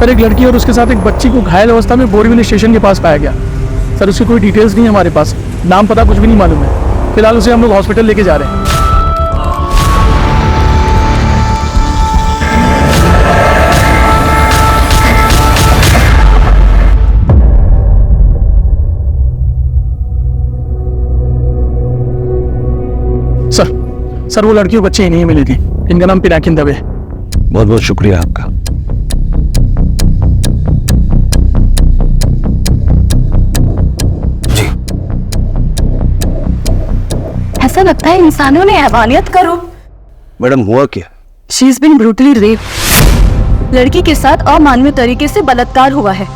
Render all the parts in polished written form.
Sir एक लड़की और उसके साथ एक बच्ची को घायल अवस्था में बोरीवली स्टेशन के पास पाया गया। सर उसकी कोई डिटेल्स नहीं है हमारे पास, नाम पता कुछ भी नहीं मालूम है। फिलहाल उसे हम लोग हॉस्पिटल लेके जा रहे हैं। सर वो लड़की और बच्चे ही नहीं मिली थी। इनका नाम पिनाकिन दवे। बहुत बहुत शुक्रिया आपका। जी ऐसा लगता है इंसानों ने हैवानियत करो। मैडम हुआ क्या? She is been brutally rape. लड़की के साथ अमानवीय तरीके से बलात्कार हुआ है।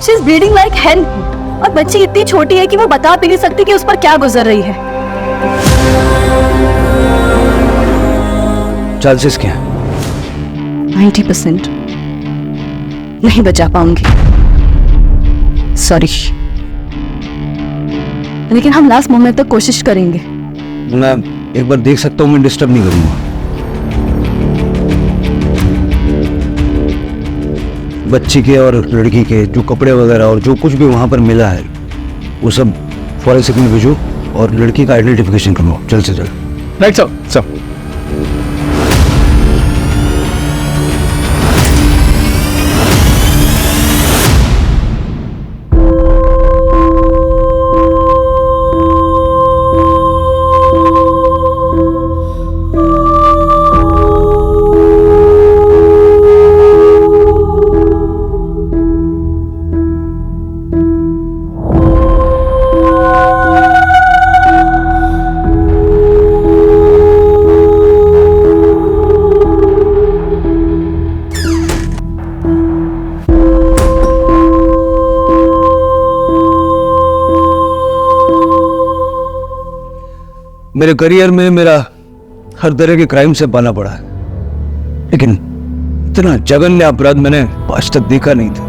She is bleeding like hell और बच्ची इतनी छोटी है कि वो बता भी नहीं सकती कि उस पर क्या गुजर रही है। चांसेस क्या है? 90% नहीं बचा पाऊंगी, सॉरी, लेकिन हम लास्ट मोमेंट तक कोशिश करेंगे। मैं एक बार देख सकता हूँ, मैं डिस्टर्ब नहीं करूंगा। बच्ची के और लड़की के जो कपड़े वगैरह और जो कुछ भी वहां पर मिला है वो सब फॉरेंसिक में भेजो और लड़की का आइडेंटिफिकेशन करवाओ जल्द से जल्द। Right sir. मेरे करियर में मेरा हर तरह के क्राइम से पाला पड़ा है, लेकिन इतना जघन्य अपराध मैंने आज तक देखा नहीं था।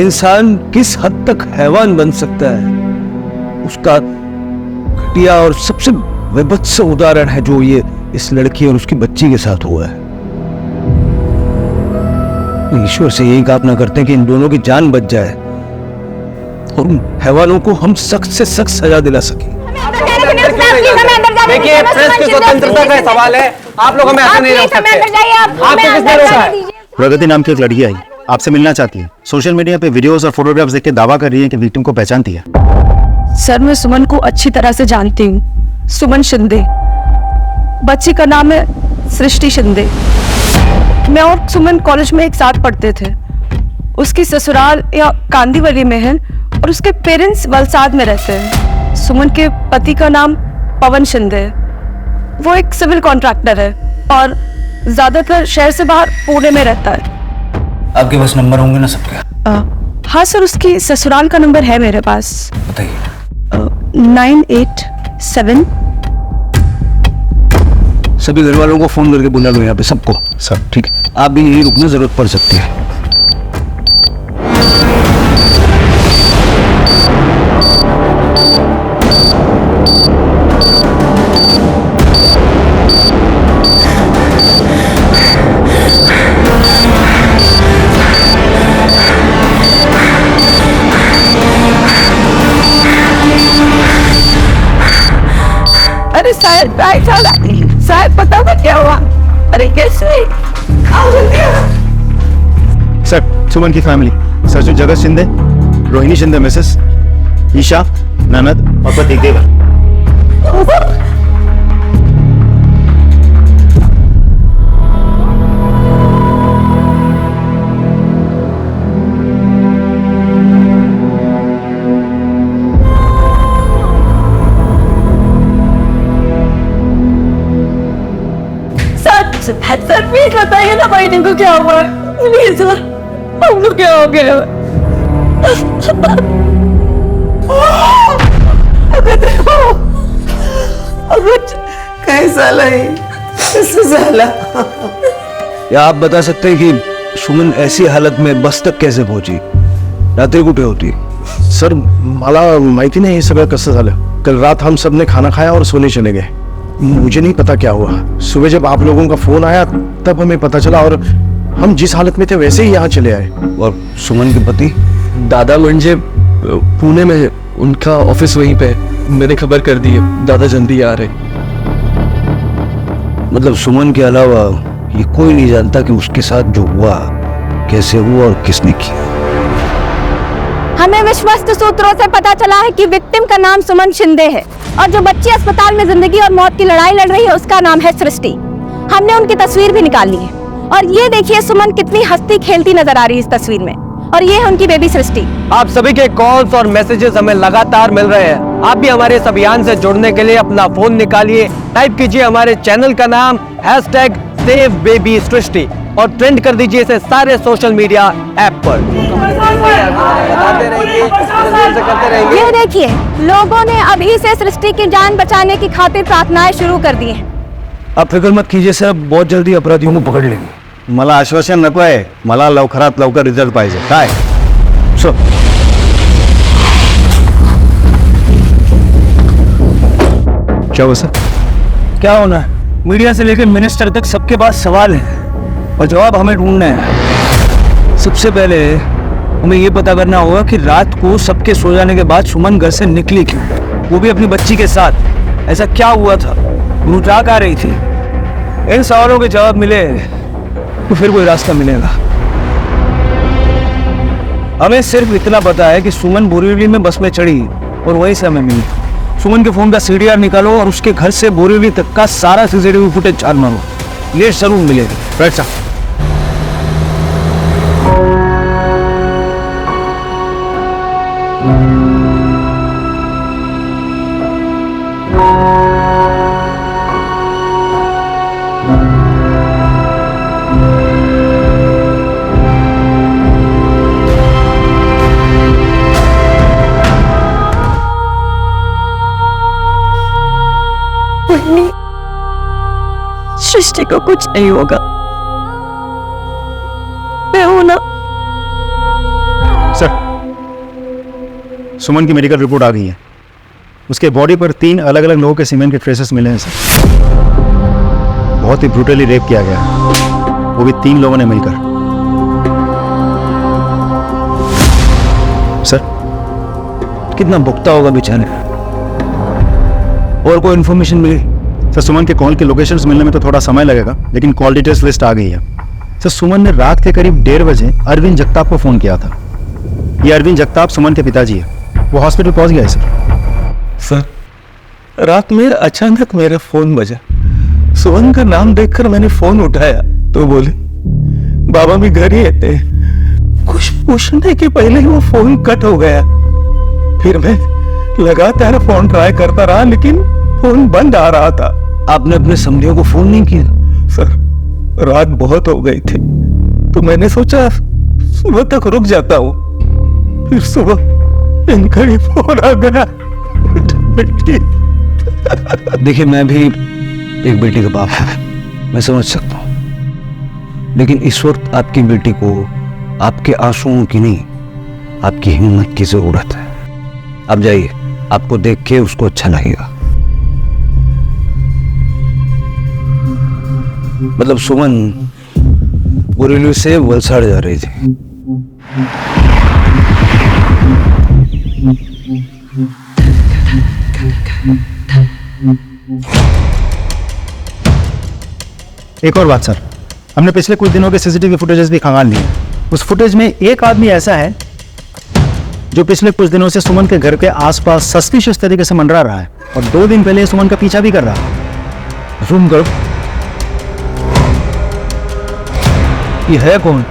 इंसान किस हद तक हैवान बन सकता है उसका घटिया और सबसे विभत्स उदाहरण है जो ये इस लड़की और उसकी बच्ची के साथ हुआ है। ईश्वर से यही कामना करते हैं कि इन दोनों की जान बच जाए और उन हैवानों को हम सख्त से सख्त सजा दिला सके। देखिए प्रेस की स्वतंत्रता का सवाल है, आप लोग हमें ऐसे नहीं रोक सकते। आपको किसने रोका है? प्रगति नाम की एक लड़की आई, आपसे मिलना चाहती है। सोशल मीडिया पे वीडियोस और फोटोग्राफ्स देख के दावा कर रही है कि विक्टिम को पहचानती है। सर मैं सुमन को अच्छी तरह से जानती हूँ, सुमन शिंदे। बच्ची का नाम है सृष्टि शिंदे। मैं और सुमन कॉलेज में एक साथ पढ़ते थे। उसकी ससुराल या कांदीवली में है और उसके पेरेंट्स वलसाड में रहते हैं। सुमन के पति का नाम पवन शिंदे है। वो एक सिविल कॉन्ट्रैक्टर है और ज्यादातर शहर से बाहर पुणे में रहता है। आपके पास नंबर होंगे ना सबके? हाँ सर, उसकी ससुराल का नंबर है मेरे पास। बताइए। 987। सभी घर वालों को फोन करके बुला लो यहाँ पे सबको। सब ठीक है, आप भी यही रुकना, जरूरत पड़ सकती है। अरे शायद पता था क्या हुआ। अरे कैसे? सर सुमन की फैमिली, सर जगत शिंदे, रोहिणी शिंदे मिसेस, ईशा, ननद और पति देवर। सर प्लीज बताइए ना भाई को क्या हुआ। प्लीज सर, हमको क्या हो गया? कैसा या आप बता सकते हैं कि सुमन ऐसी हालत में बस तक कैसे पहुंची? रात्री कुठे होती? सर मला माहिती नाही हे सगळं कसं झालं। कल रात हम सब ने खाना खाया और सोने चले गए। मुझे नहीं पता क्या हुआ। सुबह जब आप लोगों का फोन आया तब हमें पता चला और हम जिस हालत में थे वैसे ही यहाँ चले आए। और सुमन के पति? दादा म्हणजे पुणे में उनका ऑफिस वहीं पे, मैंने खबर कर दी है, दादा जल्दी आ रहे। मतलब सुमन के अलावा ये कोई नहीं जानता कि उसके साथ जो हुआ कैसे हुआ और किसने किया। हमें विश्वस्त सूत्रों से पता चला है कि विक्टिम का नाम सुमन शिंदे है और जो बच्ची अस्पताल में जिंदगी और मौत की लड़ाई लड़ रही है उसका नाम है सृष्टि। हमने उनकी तस्वीर भी निकाल ली है और ये देखिए सुमन कितनी हंसती खेलती नजर आ रही है इस तस्वीर में, और ये है उनकी बेबी सृष्टि। आप सभी के कॉल्स और मैसेजेस हमें लगातार मिल रहे हैं। आप भी हमारे इस अभियान से जुड़ने के लिए अपना फोन निकालिए, टाइप कीजिए हमारे चैनल का नाम #SaveBabySrishti और ट्रेंड कर दीजिए इसे सारे सोशल मीडिया ऐप पर। ये देखिए लोगों ने अभी से सृष्टि की जान बचाने की खातिर प्रार्थनाएं शुरू कर दी हैं। आप फिक्र मत कीजिए सर, बहुत जल्दी अपराधियों को पकड़ लेंगे। मला आश्वासन नको आहे, मला लवकरात लवकर रिझल्ट पाहिजे। काय सर क्या हुआ सर? क्या होना है? मीडिया से लेकर मिनिस्टर तक सबके पास सवाल है और जवाब हमें ढूंढना है। सबसे पहले हमें ये पता करना होगा कि रात को सबके सो जाने के बाद सुमन घर से निकली क्यों, वो भी अपनी बच्ची के साथ। ऐसा क्या हुआ था? वो ट्रक आ रही थी। इन सवालों के जवाब मिले तो फिर कोई रास्ता मिलेगा। हमें सिर्फ इतना पता है कि सुमन बोरीवली में बस में चढ़ी और वहीं से हमें मिली। सुमन के फोन का CDR निकालो और उसके घर से बोरीवली तक का सारा CCTV फुटेज छान मारो, ये जरूर मिलेगा। राइट साहब। सृष्टि को कुछ नहीं होगा, मैं हूं ना। सर, सुमन की मेडिकल रिपोर्ट आ गई है। उसके बॉडी पर 3 अलग अलग लोगों के सीमेन के ट्रेसेस मिले हैं सर। बहुत ही ब्रूटली रेप किया गया है, वो भी 3 लोगों ने मिलकर। सर, कितना भुगता होगा बेचारे। और कोई इन्फॉर्मेशन मिली? सर, सुमन के कॉल की लोकेशंस मिलने में तो थोड़ा समय लगेगा, लेकिन कॉल डिटेल्स लिस्ट आ गई है। सर, सुमन ने रात के करीब 1:30 बजे अरविंद जगताप को फोन किया था। ये अरविंद जगताप सुमन के पिताजी है। वो हॉस्पिटल पहुंच गया है सर। सर, रात में अचानक मेरा फोन बजा। सुमन का नाम देखकर मैंने फोन उठाया तो बोले बाबा भी घर ही थे। कुछ पूछने के पहले ही वो फोन कट हो गया। फिर मैं लगातार फोन ट्राई करता रहा लेकिन फोन बंद आ रहा था। आपने अपने समधियों को फोन नहीं किया? सर, रात बहुत हो गई थी तो मैंने सोचा सुबह तक रुक जाता हूँ। फिर सुबह इनका ही फोन आ गया। देखिए, मैं भी एक बेटी का बाप हूं, मैं समझ सकता हूं, लेकिन इस वक्त आपकी बेटी को आपके आंसुओं की नहीं, आपकी हिम्मत की जरूरत है। आप जाइए, आपको देख के उसको अच्छा लगेगा। मतलब सुमन बोरीवली से वलसाड़ जा रही थी। एक और बात सर, हमने पिछले कुछ दिनों के CCTV फुटेजेस भी खंगाल लिए। उस फुटेज में एक आदमी ऐसा है जो पिछले कुछ दिनों से सुमन के घर के आसपास सस्पिशियस तरीके से मंडरा रहा है और 2 दिन पहले सुमन का पीछा भी कर रहा है। रूम करो। ये है कौन?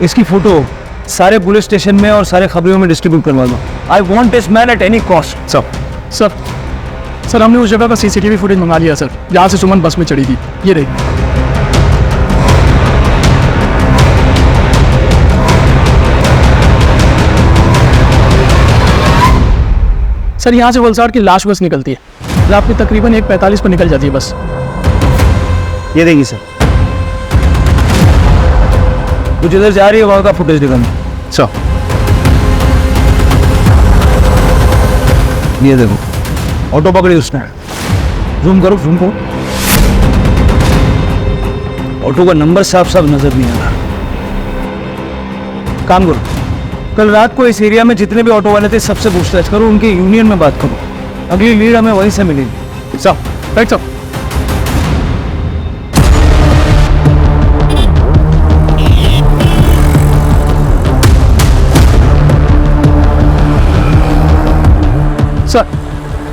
इसकी फोटो सारे पुलिस स्टेशन में और सारे खबरों में डिस्ट्रीब्यूट करवा दो। I want this man at any cost. Sir हमने उस जगह का CCTV फुटेज मंगा लिया सर, जहाँ से सुमन बस में चढ़ी थी। ये देखिए सर, यहाँ से वलसाड़ की लाश बस निकलती है, रात में तकरीबन 1:45 पर निकल जाती है बस। ये देखिए सर। तो जिधर जा रही है वहां का फुटेज दिखाना। सर, ये देखो, ऑटो पकड़ी उसने। जूम करो, जूम करो। ऑटो का नंबर साफ साफ नजर नहीं आ रहा। काम करो, कल रात को इस एरिया में जितने भी ऑटो वाले थे सबसे पूछताछ करो, उनके यूनियन में बात करो। अगली लीड हमें वहीं से मिलेगी। साहब, राइट साहब।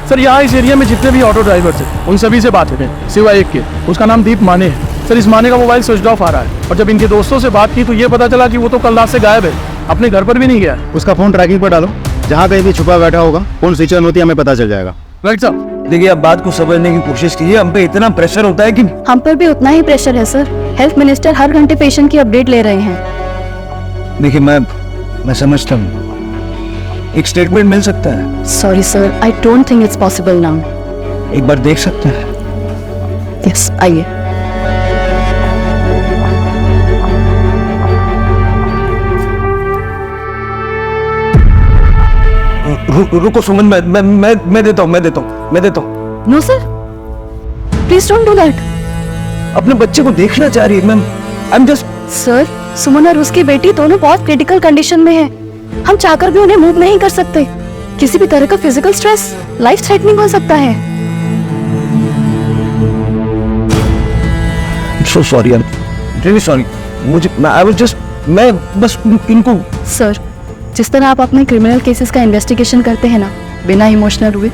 सर यहाँ इस एरिया में जितने भी ऑटो ड्राइवर थे उन सभी से बात है, सिवाय एक के, उसका नाम दीप माने है। सर इस माने का मोबाइल स्विच ऑफ आ रहा है और जब इनके दोस्तों से बात की तो ये पता चला कि वो तो कल रात से गायब है, अपने घर पर भी नहीं गया। उसका फोन ट्रैकिंग पर डालो, जहाँ कहीं भी छुपा बैठा होगा फोन स्विच ऑन होती है, हमें पता चल जाएगा। राइट साहब। देखिए आप बात को समझने की कोशिश कीजिए, हम पे इतना प्रेशर होता है कि हम पर भी उतना ही प्रेशर है सर। हेल्थ मिनिस्टर हर घंटे पेशेंट की अपडेट ले रहे हैं। देखिए मैं समझता हूँ, एक स्टेटमेंट मिल सकता है, sorry sir, I don't think it's possible now. एक बार देख सकते हैं। यस, आइए। रुको सुमन, मैं देता हूँ। No sir, please don't do that. अपने बच्चे को देखना चाह रही है ma'am, I am just. Sir, Suman और उसकी बेटी दोनों बहुत क्रिटिकल कंडीशन में हैं। हम चाहकर भी उन्हें मूव नहीं कर सकते। किसी भी तरह का फिजिकल स्ट्रेस लाइफ थ्रेटनिंग हो सकता है। So sorry, really sorry. मैं बस इनको। सर, जिस तरह आप अपने क्रिमिनल केसेस का इन्वेस्टिगेशन करते हैं ना, बिना इमोशनल हुए,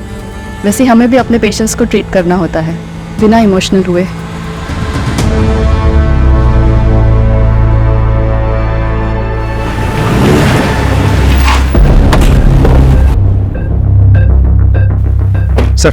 वैसे हमें भी अपने पेशेंट्स को ट्रीट करना होता है बिना इमोशनल हुए। सर,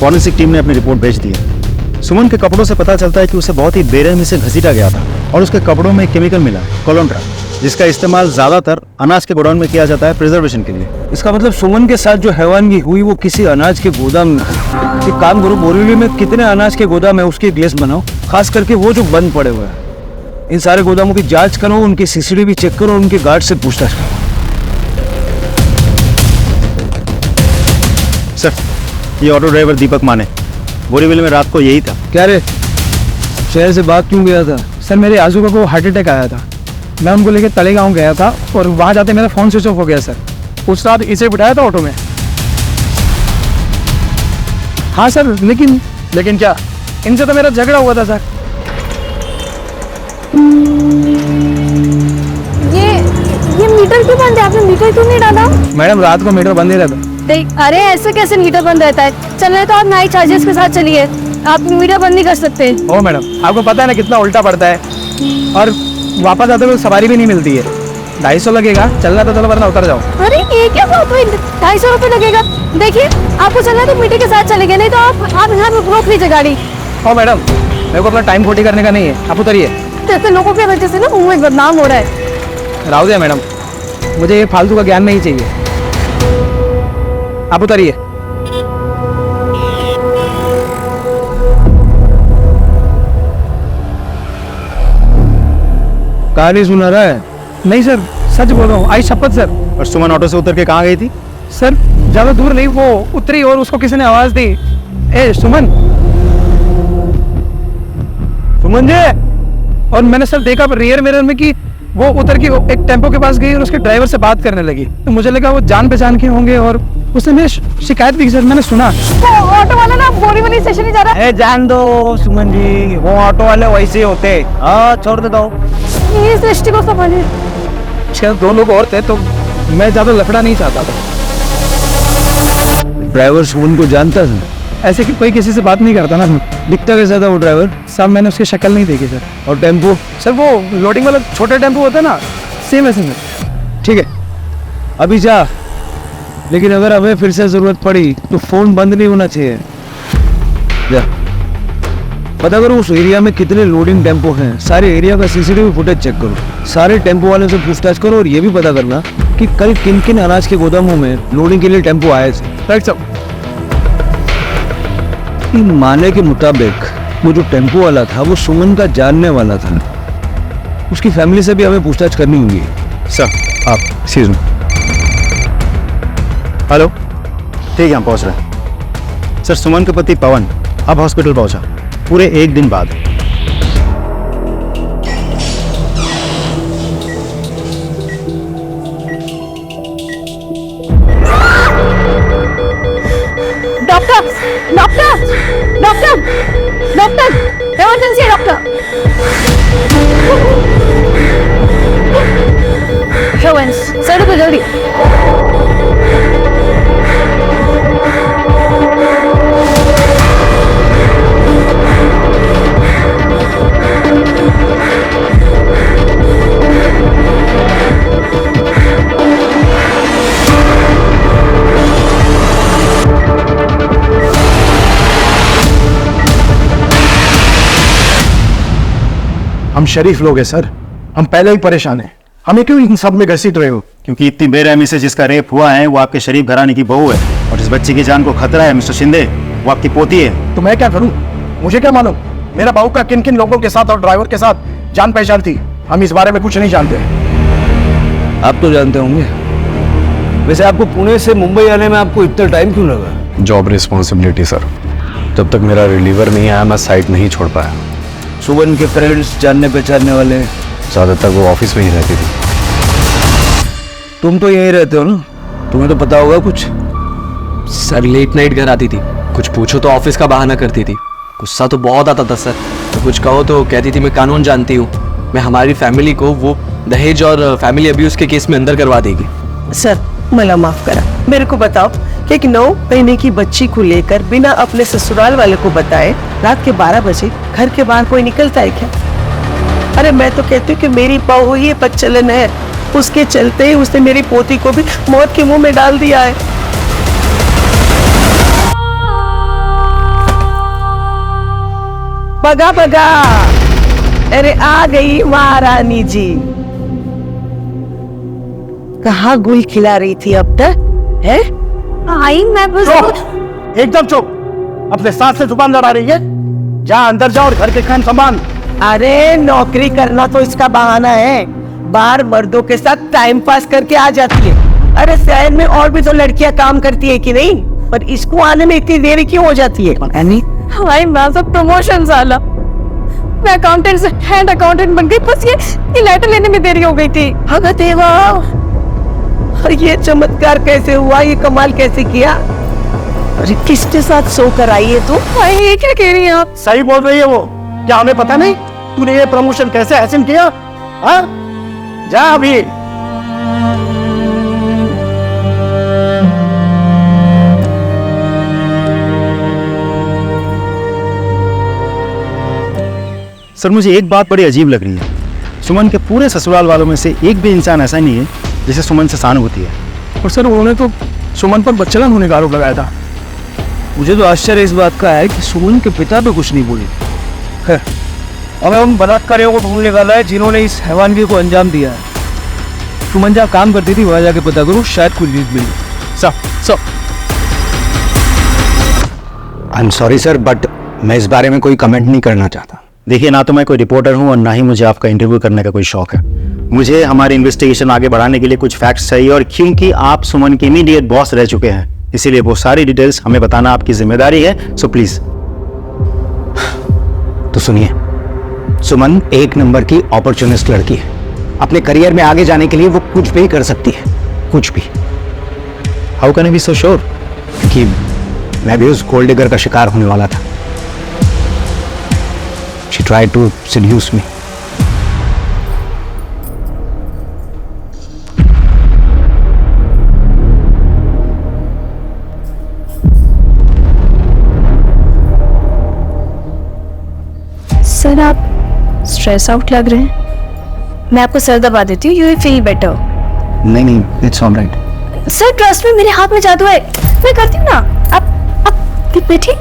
फॉरेंसिक टीम ने अपनी रिपोर्ट भेज दी है। सुमन के कपड़ों से पता चलता है कि उसे बहुत ही बेरहमी से घसीटा गया था और उसके कपड़ों में केमिकल मिला है, कोलोंट्रा, जिसका इस्तेमाल ज्यादातर अनाज के गोडाउन में किया जाता है प्रिजर्वेशन के लिए। इसका मतलब सुमन के साथ जो हैवानगी हुई वो किसी अनाज के गोदाम में। एक काम करो, बोरीवली में कितने अनाज के गोदाम है उसकी एक लिस्ट बनाओ, खास करके वो जो बंद पड़े हुए हैं। इन सारे गोदामों की जांच करो, उनकी सीसीटीवी चेक करो और उनके गार्ड से पूछताछ करो। सर, ये ऑटो ड्राइवर दीपक माने बोरीवली में रात को यही था। क्या रे, शहर से भाग क्यों गया था? सर मेरे आजू को हार्ट अटैक आया था, मैं उनको लेकर तलेगांव गया था और वहाँ जाते मेरा फ़ोन स्विच ऑफ हो गया सर। उस रात इसे बिठाया था ऑटो में। हाँ सर, लेकिन क्या, इनसे तो मेरा झगड़ा हुआ था सर। ये मीटर क्यों बंद है? आपने मीटर क्यों नहीं डाला? मैडम रात को मीटर बंद ही रहता। अरे ऐसे कैसे मीटर बंद रहता है? चल रहे तो आप नाइट चार्जेस के साथ चलिए, आप मीटर बंद नहीं कर सकते। ओ मैडम, आपको पता है ना कितना उल्टा पड़ता है, और वापस आते हुए सवारी भी नहीं मिलती है। 250 लगेगा, चलना तो चलो वरना उतर जाओ। अरे ये क्या बात हुई? 250 रुपये लगेगा। देखिए, आपको चलना है तो मीटर के साथ चलेंगे, नहीं तो आप यहाँ रोक लीजिए गाड़ी। ओ मैडम, मेरे को अपना टाइम खोटी करने का नहीं है, आप उतरिए। ऐसे लोगों की वजह से ना मुंह में बदनाम हो रहा है। राव दिया मैडम, मुझे ये फालतू का ज्ञान नहीं चाहिए, आप उतरिए। कहानी सुना रहा है? नहीं सर, सच बोल रहा हूँ, आई शपथ सर। और सुमन ऑटो से उतर के कहाँ गई थी? सर ज्यादा दूर नहीं, वो उतरी और उसको किसी ने आवाज दी, ए सुमन, सुमन जी। और मैंने सर देखा रियर मिरर में कि वो उतर के एक टेम्पो के पास गई और उसके ड्राइवर से बात करने लगी। तो मुझे लगा वो जान पहचान के होंगे और उसने मेरी शिकायत भी की सर, मैंने सुना। ऑटो वाला ना बोरीवली स्टेशन ही जा रहा है। जान दो सुमन जी, वो ऑटो वाले वैसे ही होते। हाँ, छोड़ देता हूँ। ये सृष्टि को संभालिए। शायद 2 लोग और थे तो मैं ज्यादा लफड़ा नहीं चाहता था। ड्राइवर सुमन को जानता था? ऐसे कि कोई किसी से बात नहीं करता ना। दिखता कैसा था वो ड्राइवर? साहब मैंने उसकी शक्ल नहीं देखी सर। और टेम्पो? सर वो लोडिंग वाला छोटा टेम्पो होता है ना, सेम ऐसे में। ठीक है, अभी जा, लेकिन अगर हमें फिर से जरूरत पड़ी तो फोन बंद नहीं होना चाहिए। जा पता करो उस एरिया में कितने लोडिंग टेम्पो हैं, सारे एरिया का सीसीटीवी फुटेज चेक करो, सारे टेम्पो वालों से पूछताछ करो और ये भी पता करना कि कल किन किन अनाज के गोदामों में लोडिंग के लिए टेम्पो आए थे। राइट साहब। इन माने के मुताबिक वो जो टेम्पो वाला था वो सुमन का जानने वाला था, उसकी फैमिली से भी हमें पूछताछ करनी होगी। सर, आप एक्सक्यूज मी। हेलो, ठीक है, हम पहुंच रहे हैं। सर, सुमन के पति पवन अब हॉस्पिटल पहुंचा, पूरे 1 दिन बाद। Doctor doctor doctor doctor emergency है डॉक्टर हेवेंस सर को जल्दी हम शरीफ लोग हैं सर, हम पहले ही परेशान हैं। हमें क्यों इन सब में घसीट रहे हो? क्योंकि इतनी बेरहमी से जिसका रेप हुआ है वो आपके शरीफ घराने की बहू है, और जिस बच्ची की जान को खतरा है मिस्टर शिंदे, वो आपकी पोती है। तो मैं क्या करूं? मुझे क्या मालूम मेरा बहू का किन किन लोगों के साथ और ड्राइवर के साथ जान पहचान थी? हम इस बारे में कुछ नहीं जानते। आप तो जानते होंगे। वैसे आपको पुणे से मुंबई आने में आपको इतना टाइम क्यों लगा? जॉब रिस्पॉन्सिबिलिटी सर, जब तक मेरा रिलीवर नहीं आया मैं साइट नहीं छोड़ पाया। सुबह के फ्रेंड्स, जानने पहचानने वाले? ज़्यादातर वो ऑफिस में ही रहती थी। तुम तो यहीं रहते हो ना, तुम्हें तो पता होगा कुछ। सर लेट नाइट घर आती थी, कुछ पूछो तो ऑफिस का बहाना करती थी। गुस्सा तो बहुत आता था सर, तो कुछ कहो तो कहती थी मैं कानून जानती हूँ, मैं हमारी फैमिली को वो दहेज और फैमिली अब्यूज के केस में अंदर करवा देगी। सर मला माफ करा, मेरे को बताओ कि एक 9 महीने की बच्ची को लेकर बिना अपने ससुराल वाले को बताए रात के 12 बजे घर के बाहर कोई निकलता है क्या? अरे मैं तो कहती हूँ कि मेरी बहू ये बच्चलन है, उसके चलते ही उसने मेरी पोती को भी मौत के मुंह में डाल दिया है। बगा बगा, अरे आ गई महारानी जी। कहाँ गुल खिला रही थी अब तक है? आई मैं बस चुप, एकदम चुप। अपने साथ से जुबान लड़ा रही है। जा अंदर जाओ और घर के काम संभाल। अरे नौकरी करना तो इसका बहाना है, बाहर मर्दों के साथ टाइम पास करके आ जाती है। अरे शहर में और भी तो लड़कियां काम करती है कि नहीं, पर इसको आने में इतनी देरी क्यों हो जाती है? हमारी माझा प्रमोशन झाला, मैं अकाउंटेंट से हेड अकाउंटेंट बन गई, बस ये लेटर लेने में देरी हो गई थी। अगर देवा, ये चमत्कार कैसे हुआ? ये कमाल कैसे किया? अरे किसके साथ सोकर आई है तू? ये क्या कह रही हैं आप? सही बोल रही है वो। क्या हमें पता नहीं तूने ये प्रमोशन कैसे हासिल किया? हाँ, जा अभी। सर मुझे एक बात बड़ी अजीब लग रही है, सुमन के पूरे ससुराल वालों में से एक भी इंसान ऐसा नहीं है जिसे सुमन से सहानुभूति है। और सर उन्होंने तो सुमन पर बच्चलन होने का आरोप लगाया था। मुझे तो आश्चर्य इस बात का है कि सुमन के पिता तो कुछ नहीं बोले। खैर, हमें उन बलात्कारियों को ढूंढ निकाला है जिन्होंने इस हैवानगी को अंजाम दिया है। सुमन जहाँ काम करती थी वहाँ जाके पता करो, शायद कुछ लीड मिली। सब आई एम सॉरी सर, बट मैं इस बारे में कोई कमेंट नहीं करना चाहता। देखिए, ना तो मैं कोई रिपोर्टर हूँ और ना ही मुझे आपका इंटरव्यू करने का कोई शौक है। मुझे हमारी इन्वेस्टिगेशन आगे बढ़ाने के लिए कुछ फैक्ट्स चाहिए, और क्योंकि आप सुमन के इमीडिएट बॉस रह चुके हैं, इसीलिए वो सारी डिटेल्स हमें बताना आपकी जिम्मेदारी है। So please. तो सुनिए, सुमन एक नंबर की अपॉर्चुनिस्ट लड़की है। अपने करियर में आगे जाने के लिए वो कुछ भी कर सकती है, कुछ भी। How can I be so sure? क्योंकि मैं भी उस गोल्ड डिगर का शिकार होने वाला था। She tried to seduce me. Sir आप स्ट्रेस आउट लग रहे हैं, मैं आपको सर दबा देती हूँ, यू विल फील बेटर। नहीं, it's all right. Sir trust में, मेरे हाथ में जादू है, मैं करती हूँ ना। आप बैठिए।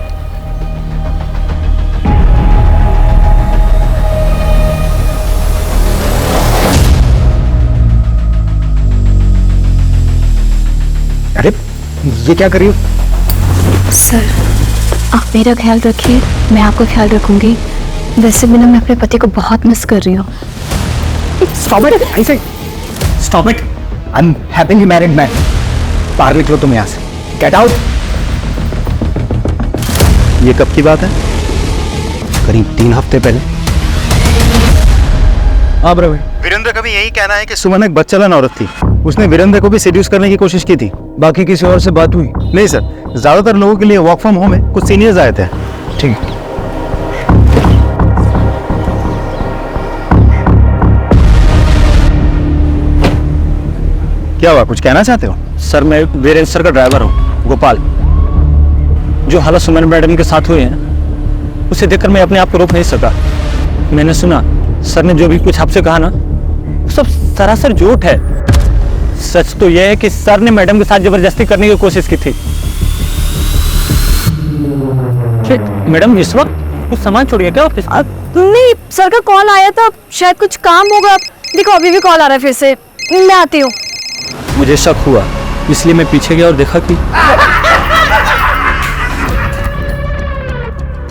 अरे ये क्या कर रही हो? सर आप मेरा ख्याल रखिए, मैं आपका ख्याल रखूंगी। वैसे भी ना मैं अपने पति को बहुत मिस कर रही हूँ। Stop it! I say, stop it! I'm happily married man. बाहर निकलो तुम यहाँ से। Get out! ये कब की बात है? करीब 3 हफ्ते पहले। हाँ प्रवीण, वीरेंद्र का भी यही कहना है कि सुमन एक बच्चलन औरत थी। उसने वीरेंद्र को भी सेड्यूस करने की कोशिश की थी। बाकी किसी और से बात हुई? नहीं सर, ज्यादातर लोगों के लिए वर्क फ्रॉम होम है, कुछ सीनियर्स आए थे। ठीक है। क्या हुआ, कुछ कहना चाहते हो? सर मैं वीरेंद्र सर का ड्राइवर हूँ, गोपाल। जो हालत सुमन मैडम के साथ हुए हैं उसे देखकर मैं अपने आप को रोक नहीं सका। मैंने सुना सर ने जो भी कुछ आपसे कहा ना, वो सब सरासर झूठ है। सच तो यह है कि सर ने मैडम के साथ जबरदस्ती करने की कोशिश की थी। मैडम इस वक्त कुछ सामान छोड़िए क्या ऑफिस? नहीं, सर का कॉल आया था, शायद कुछ काम होगा। देखो अभी भी कॉल आ रहा है फिर से, मैं आती हूँ। मुझे शक हुआ, इसलिए मैं पीछे गया और देखा कि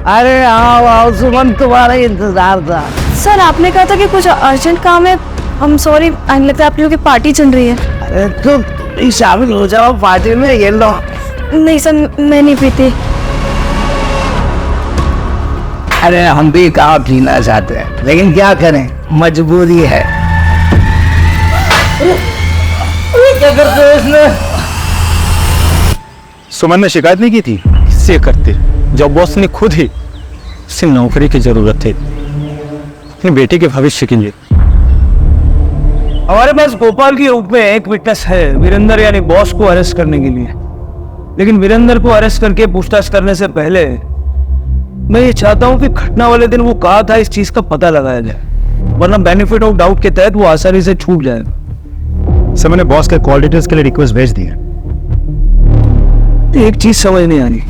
अरे आओ आओ सुमन, तुम्हारा इंतजार था। सर आपने कहा था कि कुछ अर्जेंट काम है। हम सॉरी, लगता है आप लोगों की पार्टी चल रही है। अरे तुम शामिल हो जाओ पार्टी में, ये लो। नहीं सर, मैं नहीं पीती। अरे हम भी कहाँ पीना चाहते हैं, लेकिन क्या करें, मजबूरी है। क्या करते हो इसमें? सुमन ने शिकायत नहीं की थी? किससे करते जब बॉस ने खुद ही उसे नौकरी की जरूरत थी अपनी बेटी के भविष्य के लिए। हमारे पास गोपाल के रूप में एक विटनेस है, वीरेंद्र यानी बॉस को अरेस्ट करने के लिए। लेकिन वीरेंद्र को अरेस्ट करके पूछताछ करने से पहले मैं ये चाहता हूँ कि घटना वाले दिन वो कहा था, इस चीज का पता लगाया जाए, वरना बेनिफिट ऑफ डाउट के तहत वो आसानी से छूट जाएगा। सर मैंने बॉस के कॉल डिटेल्स के लिए रिक्वेस्ट भेज दी है। एक चीज समझ नहीं आ रही,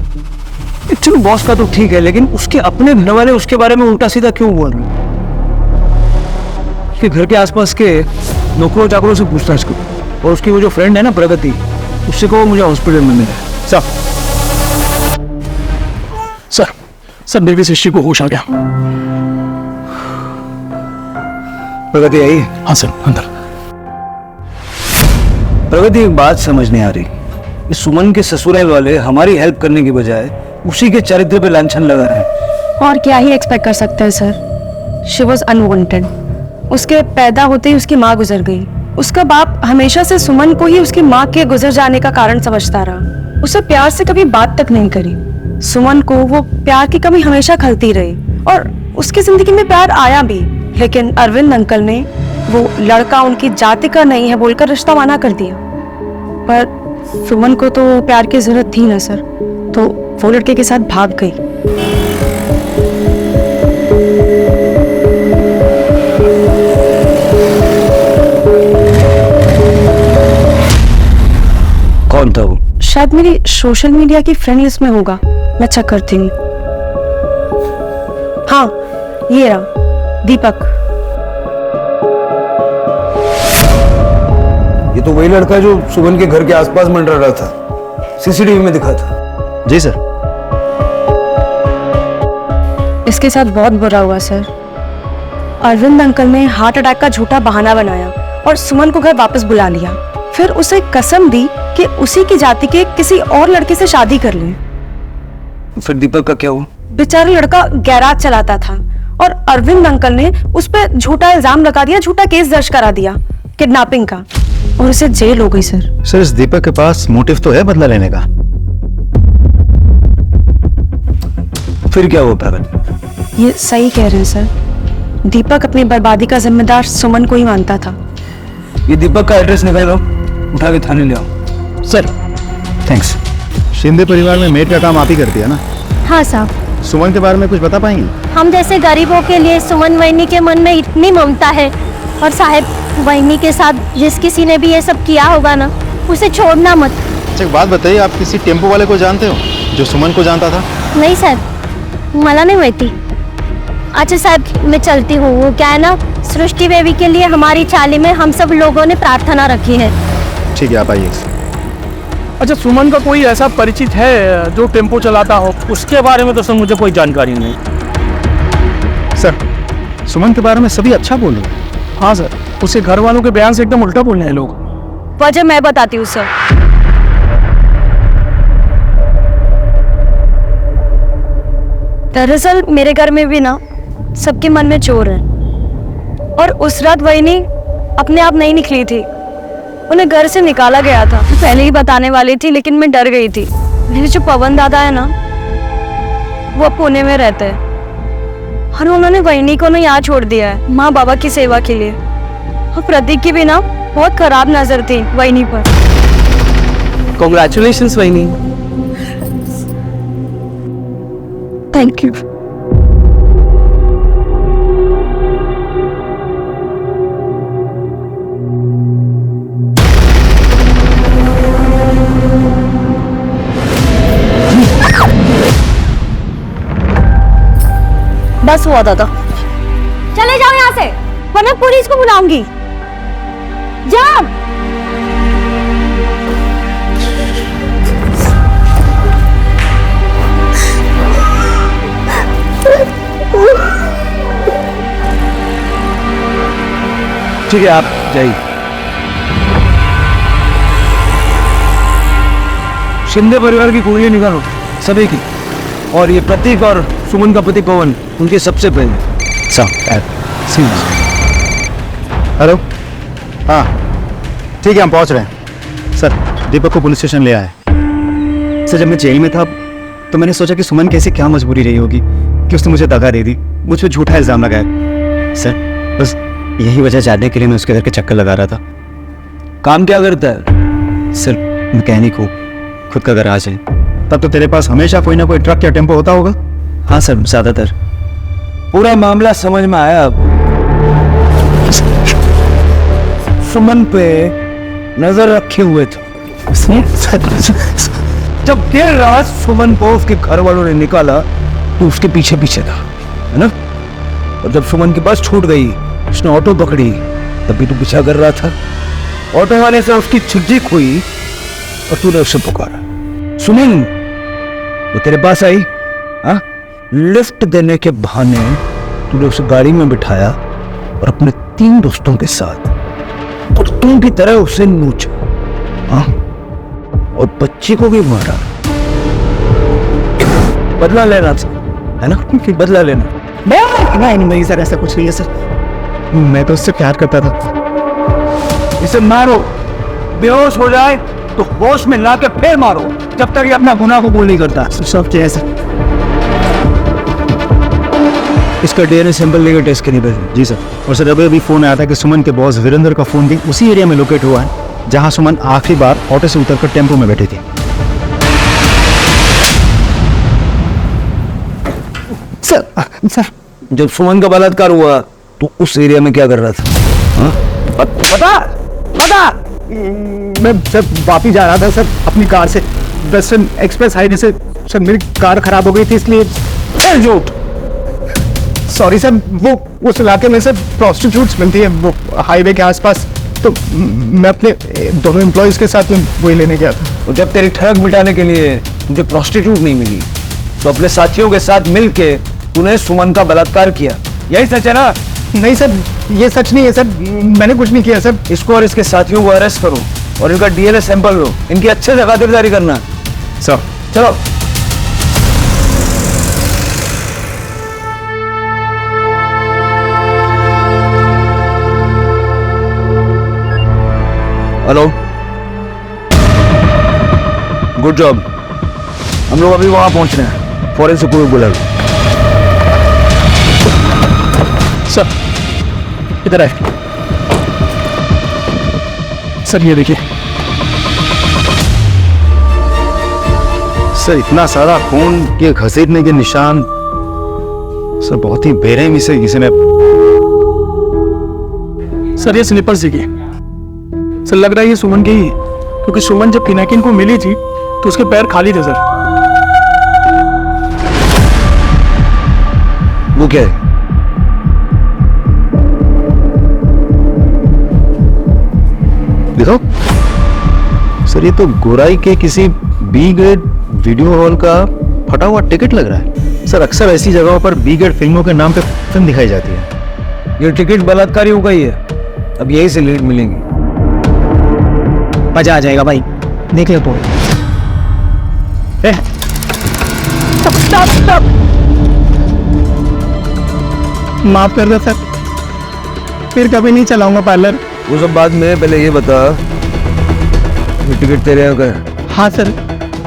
एक्चुअली बॉस का तो ठीक है, लेकिन उसके अपने घर वाले उसके बारे में उल्टा सीधा क्यों बोल रहे हैं? उसके घर के आसपास के नौकरों चाकरों से पूछताछ करो, और उसकी वो जो फ्रेंड है ना प्रगति, उससे कहो मुझे हॉस्पिटल में मिले। सर देवी सृष्टि को होश आ गया। प्रगति आई? हाँ सर, अंदर। प्रगति एक बात समझ नहीं आ रही, इस सुमन के ससुराल वाले हमारी हेल्प करने की बजाय उसी के चरित्र पे लांछन लगा रहे हैं। और क्या ही एक्सपेक्ट कर सकते हैं सर। She was unwanted. उसके पैदा होते ही उसकी माँ गुजर गई। उसका बाप हमेशा से सुमन को ही उसकी माँ के गुजर जाने का कारण समझता रहा। उसे प्यार से कभी बात तक नहीं करी। सुमन को वो प्यार की कमी हमेशा खलती रही, और उसकी जिंदगी में प्यार आया भी, लेकिन अरविंद अंकल ने वो लड़का उनकी जाति का नहीं है बोलकर रिश्ता माना कर दिया। पर सुमन को तो प्यार की जरूरत थी ना सर, तो वो लड़के के साथ भाग गई। कौन था वो? शायद मेरी सोशल मीडिया की फ्रेंड लिस्ट में होगा, मैं चेक करती हूँ। हाँ ये रहा, दीपक। ये तो वही लड़का जो सुमन के घर के आसपास मंडरा रहा था, सीसीटीवी में दिखा था। जी सर। इसके साथ बहुत बुरा हुआ सर। अरविंद अंकल ने हार्ट अटैक का झूठा बहाना बनाया और सुमन को घर वापस बुला लिया। फिर उसे कसम दी कि उसी की जाति के किसी और लड़के से शादी कर ले। फिर दीपक का क्या हुआ? बेचारा लड़का गैराज चलाता था और अरविंद अंकल ने उस पर झूठा इल्जाम लगा दिया, झूठा केस दर्ज करा दिया किडनैपिंग का, और उसे जेल हो गई सर। सर इस दीपक के पास मोटिव तो है बदला लेने का। फिर क्या हुआ प्रगति? ये सही कह रहे हैं सर। दीपक अपनी बर्बादी का जिम्मेदार सुमन को ही मानता था। ये दीपक का एड्रेस निकाल लो, उठा के थाने ले आओ। Sir thanks. शिंदे परिवार में मेड का काम आप ही करती है ना? हाँ साहब। सुमन के बारे में कुछ बता पाएंगे? हम जैसे गरीबों के लिए सुमन वहिनी के मन में इतनी ममता है, और साहब वहिनी के साथ जिस किसी ने भी ये सब किया होगा ना, उसे छोड़ना मत। अच्छा एक बात बताइए, आप किसी टेम्पो वाले को जानते हो जो सुमन को जानता था? नहीं साहब, मला नहीं माहिती। अच्छा साहब मैं चलती हूँ। वो क्या है ना, सृष्टि बेबी के लिए हमारी चाली में हम सब लोगों ने प्रार्थना रखी है। ठीक है आप आइए। अच्छा सुमन का कोई ऐसा परिचित है जो टेम्पो चलाता हो? उसके बारे में तो सर मुझे कोई जानकारी नहीं। सर सुमन के बारे में सभी अच्छा बोल रहे हैं। हाँ सर, उसके घर वालों के बयान से एकदम उल्टा बोल रहे हैं लोग। वजह मैं बताती हूँ सर। दरअसल मेरे घर में भी ना सबके मन में चोर है, और उस रात वहिनी अपने आप नहीं निकली थी। उन्हें घर से निकाला गया था। पहले ही बताने वाली थी लेकिन मैं डर गई थी। मेरे जो पवन दादा है ना, वो पुणे में रहते हैं और उन्होंने वहिनी को ना यहाँ छोड़ दिया है माँ बाबा की सेवा के लिए। और प्रतीक की भी ना बहुत खराब नजर थी वहिनी पर। कॉन्ग्रेचुलेशंस वहिनी। Thank you. बस हुआ दादा, चले जाओ यहाँ से वरना पुलिस को बुलाऊंगी। जाओ। ठीक है, आप जाइए। शिंदे परिवार की कुंडली निकालो, सभी की। और ये प्रतीक और सुमन का पति पवन, उनके सबसे पहले। हेलो, हाँ ठीक है, हम पहुंच रहे हैं। सर, दीपक को पुलिस स्टेशन ले आए। सर, जब मैं जेल में था तो मैंने सोचा कि सुमन की ऐसी क्या मजबूरी रही होगी कि उसने मुझे दगा दे दी, मुझ पर झूठा इल्जाम लगाया। सर, बस यही वजह जानने के लिए मैं उसके घर के चक्कर लगा रहा था। काम क्या करता है? सर, मैकेनिक हूँ, खुद का गैराज है। तब तो तेरे पास हमेशा कोई ना कोई ट्रक या टेम्पो होता होगा। हाँ सर, ज्यादातर। पूरा मामला समझ में आया अब। सुमन पे नजर रखे हुए थे। जब देर रात सुमन को उसके घर वालों ने निकाला तो उसके पीछे पीछे था, है ना? और जब सुमन की बस छूट गई, उसने ऑटो पकड़ी, तब भी तू पीछा कर रहा था। ऑटो वाले से उसकी छिक हुई और तूने उसे पुकारा। सुमन वो तेरे पास आई, हाँ? लिफ्ट देने के बहाने तूने उसे गाड़ी में बिठाया और अपने 3 दोस्तों के साथ कुत्तों की तरह उसे नोचा, हाँ? और बच्ची को भी मारा। बदला लेना था, है ना? बदला लेना। नहीं सर, ऐसा कुछ नहीं है सर। मैं तो उससे प्यार करता था। इसे मारो, बेहोश हो जाए तो होश में लाके फिर मारो, जब तक ये अपना गुनाह कबूल नहीं करता। सब चाहिए सर। इसका डीएनए सैंपल लेकर टेस्ट के लिए भेजो। जी सर। और सर, अभी फोन आया था कि सुमन के बॉस वीरेंद्र का फोन भी उसी एरिया में लोकेट हुआ है जहां सुमन आखिरी बार ऑटो से उतरकर टेम्पो में बैठी थी। सर, जब सुमन का बलात्कार हुआ तो उस एरिया में क्या कर रहा था? हाँ? बता। मैं सर वापिस जा रहा था सर अपनी कार से, वेस्टर्न एक्सप्रेस हाईवे से। सर, मेरी कार खराब हो गई थी इसलिए। झूठ। सॉरी सर, वो उस इलाके में सर प्रोस्टिट्यूट्स मिलती है वो हाईवे के आसपास, तो मैं अपने दोनों एम्प्लॉयज के साथ में वही लेने गया था। और जब तेरी ठग मिटाने के लिए मुझे प्रोस्टिट्यूट नहीं मिली तो अपने साथियों के साथ मिलके तूने सुमन का बलात्कार किया, यही सच है ना? नहीं सर, ये सच नहीं है सर, मैंने कुछ नहीं किया सर। इसको और इसके साथियों को अरेस्ट करो और इनका डीएनए सैंपल लो, इनकी अच्छे से खातिरदारी करना। सर चलो। Hello, good job. हम लोग अभी वहां पहुंच रहे हैं, फॉरेंसिक को बुला लो। सर, इधर आए सर, ये देखिए सर, इतना सारा खून के घसीटने के निशान सर, बहुत ही बेरहमी से किसी ने। सर, ये स्लीपर सी की सर, लग रहा है ये सुमन की ही, क्योंकि सुमन जब पिनाकिन को मिली थी तो उसके पैर खाली थे सर। वो क्या है? देखो सर, ये तो गोराई के किसी बी ग्रेड वीडियो हॉल का फटा हुआ टिकट लग रहा है सर। अक्सर ऐसी जगहों पर बी ग्रेड फिल्मों के नाम पे फिल्म दिखाई जाती है। ये टिकट बलात्कारियों का ही है, अब यही से लीड मिलेंगी। मजा आ जाएगा भाई, देख ले तो। माफ कर दो सर, फिर कभी नहीं चलाऊंगा पार्लर। वो सब बाद में, पहले ये बता ये टिकट तेरे यहाँ का है? हाँ सर,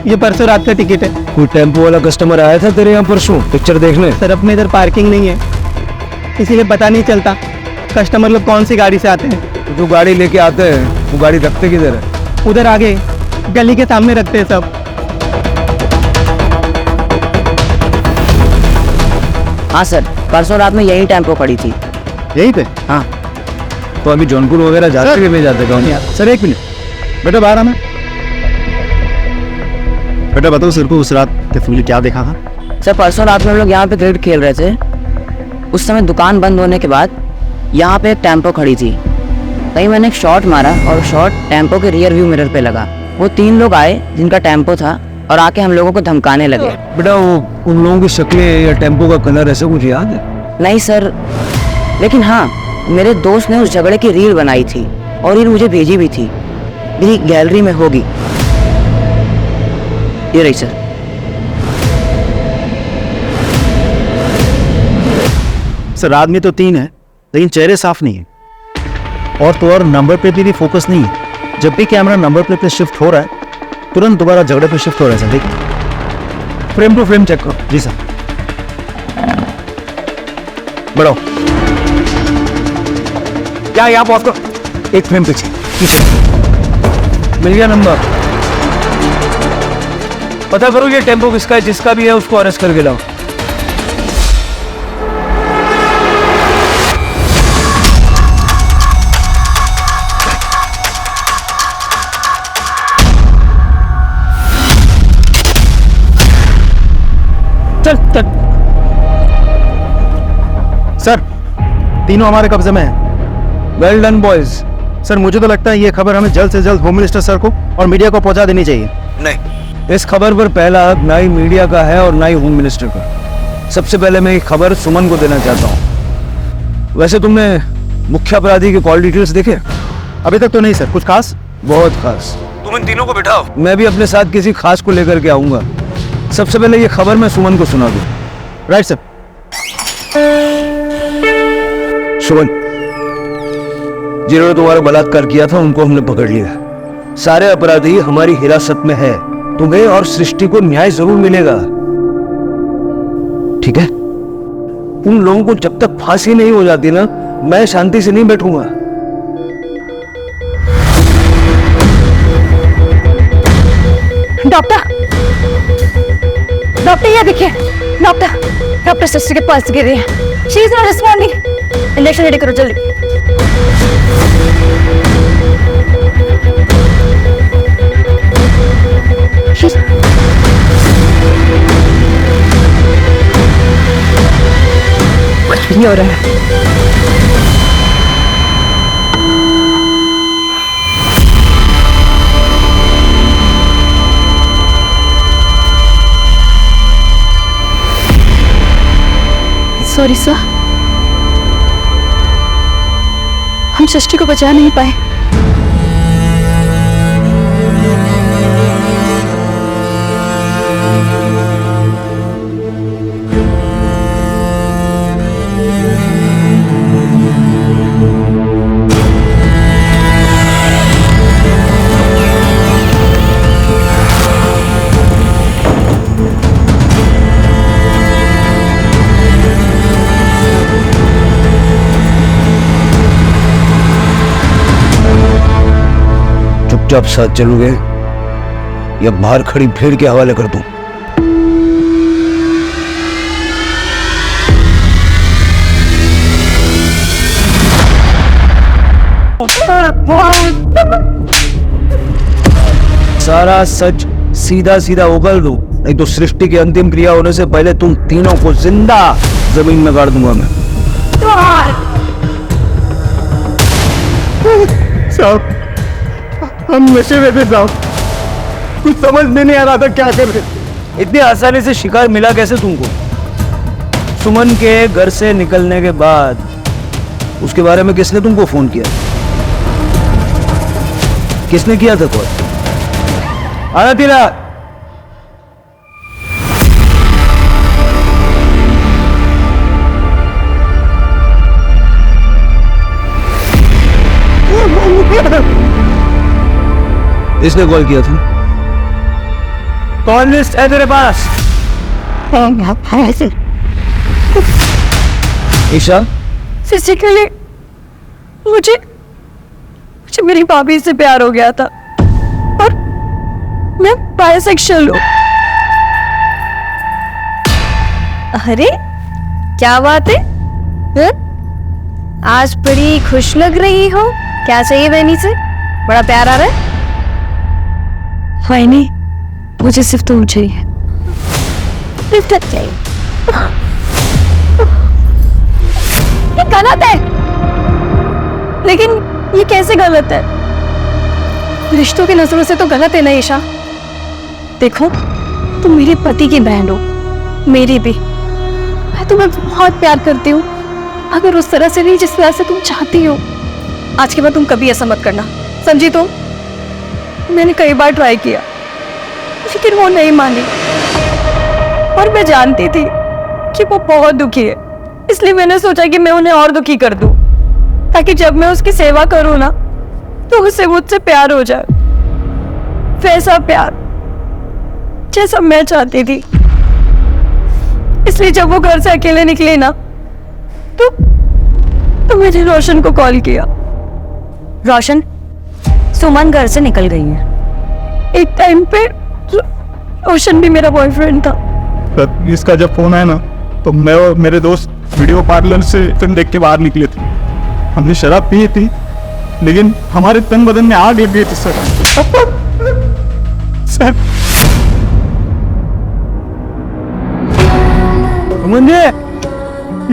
ये परसों रात का टिकट है। कोई टेम्पो वाला कस्टमर आया था तेरे यहाँ परसों पिक्चर देखने? सर अपने इधर पार्किंग नहीं है, इसीलिए पता नहीं चलता कस्टमर लोग कौन सी गाड़ी से आते हैं। तो जो गाड़ी लेके आते हैं वो गाड़ी रखते किधर है? उधर आगे गली के सामने रखते हैं सब। हाँ सर, परसों रात में यही टेम्पो खड़ी थी। यहीं पे? हाँ। तो अभी जौनपुर वगैरह जाते कि नहीं जाते कौन? सर एक मिनट, बेटा बाहर आना। बेटा बताओ सर को उस रात तुमने क्या देखा था? सर परसों रात में हम लोग यहाँ पे क्रिकेट खेल रहे थे। उस समय दुकान बंद होने के बाद यहाँ पे एक टेम्पो खड़ी थी। तभी मैंने एक शॉट मारा और शॉट टेम्पो के रियर व्यू मिरर पे लगा। वो 3 लोग आए जिनका टेम्पो था और आके हम लोगों को धमकाने लगे। बेटा वो उन लोगों की शक्लें या टेम्पो का कलर ऐसा कुछ याद है? नहीं सर, लेकिन हाँ मेरे दोस्त ने उस झगड़े की रील बनाई थी और रील मुझे भेजी भी थी। मेरी गैलरी में होगी, ये रही सर। सर आदमी तो 3 है लेकिन चेहरे साफ नहीं है, और तो और नंबर प्लेट पे भी फोकस नहीं है। जब भी कैमरा नंबर प्लेट पे शिफ्ट हो रहा है तुरंत दोबारा झगड़े पे शिफ्ट हो रहा है। सर देखिए, फ्रेम टू फ्रेम चेक करो। जी सर। बढ़ाओ, क्या यहाँ पहुँच करो? एक फ्रेम पीछे। मिल गया नंबर। पता करो ये टेम्पो किसका है, जिसका भी है उसको अरेस्ट करके लाओ। चल चल। सर तीनों हमारे कब्जे में हैं। Well done boys. सर मुझे तो लगता है ये खबर हमें जल्द से जल्द होम मिनिस्टर सर को और मीडिया को पहुंचा देनी चाहिए। नहीं, इस खबर पर पहला हक ना ही मीडिया का है और ना ही होम मिनिस्टर का। सबसे पहले मैं ये खबर सुमन को देना चाहता हूँ। वैसे तुमने मुख्य अपराधी के कॉल डिटेल्स देखे? अभी तक तो नहीं सर। कुछ खास? बहुत खास। तुम इन तीनों को बिठाओ, मैं भी अपने साथ किसी खास को लेकर के आऊंगा। सबसे पहले ये खबर मैं सुमन को सुना दूं। Right sir. सुमन, जिन्होंने तुम्हारा बलात्कार किया था उनको हमने पकड़ लिया। सारे अपराधी हमारी हिरासत में है। तुम्हें और सृष्टि को न्याय जरूर मिलेगा, ठीक है? उन लोगों को जब तक फांसी नहीं हो जाती ना, मैं शांति से नहीं बैठूंगा। डॉक्टर, डॉक्टर ये देखिए, डॉक्टर सिस्टर के पल्स गिर रही है। She is not responding. Injection ready करो जल्दी। कुछ नहीं हो रहा है। सॉरी सर, हम सृष्टि को बचा नहीं पाए। चुपचाप साथ चलोगे या बाहर खड़ी भीड़ के हवाले कर दूं? सारा सच सीधा सीधा उगल दो, नहीं तो सृष्टि की अंतिम क्रिया होने से पहले तुम तीनों को जिंदा जमीन में गाड़ दूंगा मैं। साहब हम नशे में थे साहब, कुछ समझ में नहीं आ रहा था क्या कर रहे। इतनी आसानी से शिकार मिला कैसे तुमको? सुमन के घर से निकलने के बाद उसके बारे में किसने तुमको फोन किया? किसने किया था कॉल? आना तेरा। किसने कॉल किया था? कॉल लिस्ट है तेरे पास? ईशा, फिजिकली मुझे मेरी भाभी से प्यार हो गया था और मैं बायसेक्सुअल हूँ। अरे क्या बात है? आज बड़ी खुश लग रही हो। क्या चाहिए बहनी से? बड़ा प्यार आ रहा है। बहनी, मुझे सिर्फ तुम चाहिए। सिर्फ तक चाहिए। ये गलत है। लेकिन ये कैसे गलत है? रिश्तों की नजरों से तो गलत है ना ईशा। देखो, तुम मेरे पति की बहन हो, मेरी भी। मैं तुम्हें बहुत प्यार करती हूँ, अगर उस तरह से नहीं जिस तरह से तुम चाहती हो। आज के बाद तुम कभी ऐसा मत करना, समझी तुम? मैंने कई बार ट्राई किया लेकिन वो नहीं मानी और मैं जानती थी कि वो बहुत दुखी है, इसलिए मैंने सोचा कि मैं उन्हें और दुखी कर दूं ताकि जब मैं उसकी सेवा करूं ना तो उसे मुझसे प्यार हो जाए, वैसा प्यार जैसा मैं चाहती थी। इसलिए जब वो घर से अकेले निकले ना तो मैंने रोशन को कॉल किया। रोशन, सुमन घर से निकल गई है। एक टाइम पे रोशन भी मेरा बॉयफ्रेंड था। सर, इसका जब फोन आया ना तो मैं और मेरे दोस्त वीडियो पार्लर से फिल्म देख के बाहर निकले थे। हमने शराब पी थी लेकिन हमारे तन बदन में आग लग गई थी सर। सर,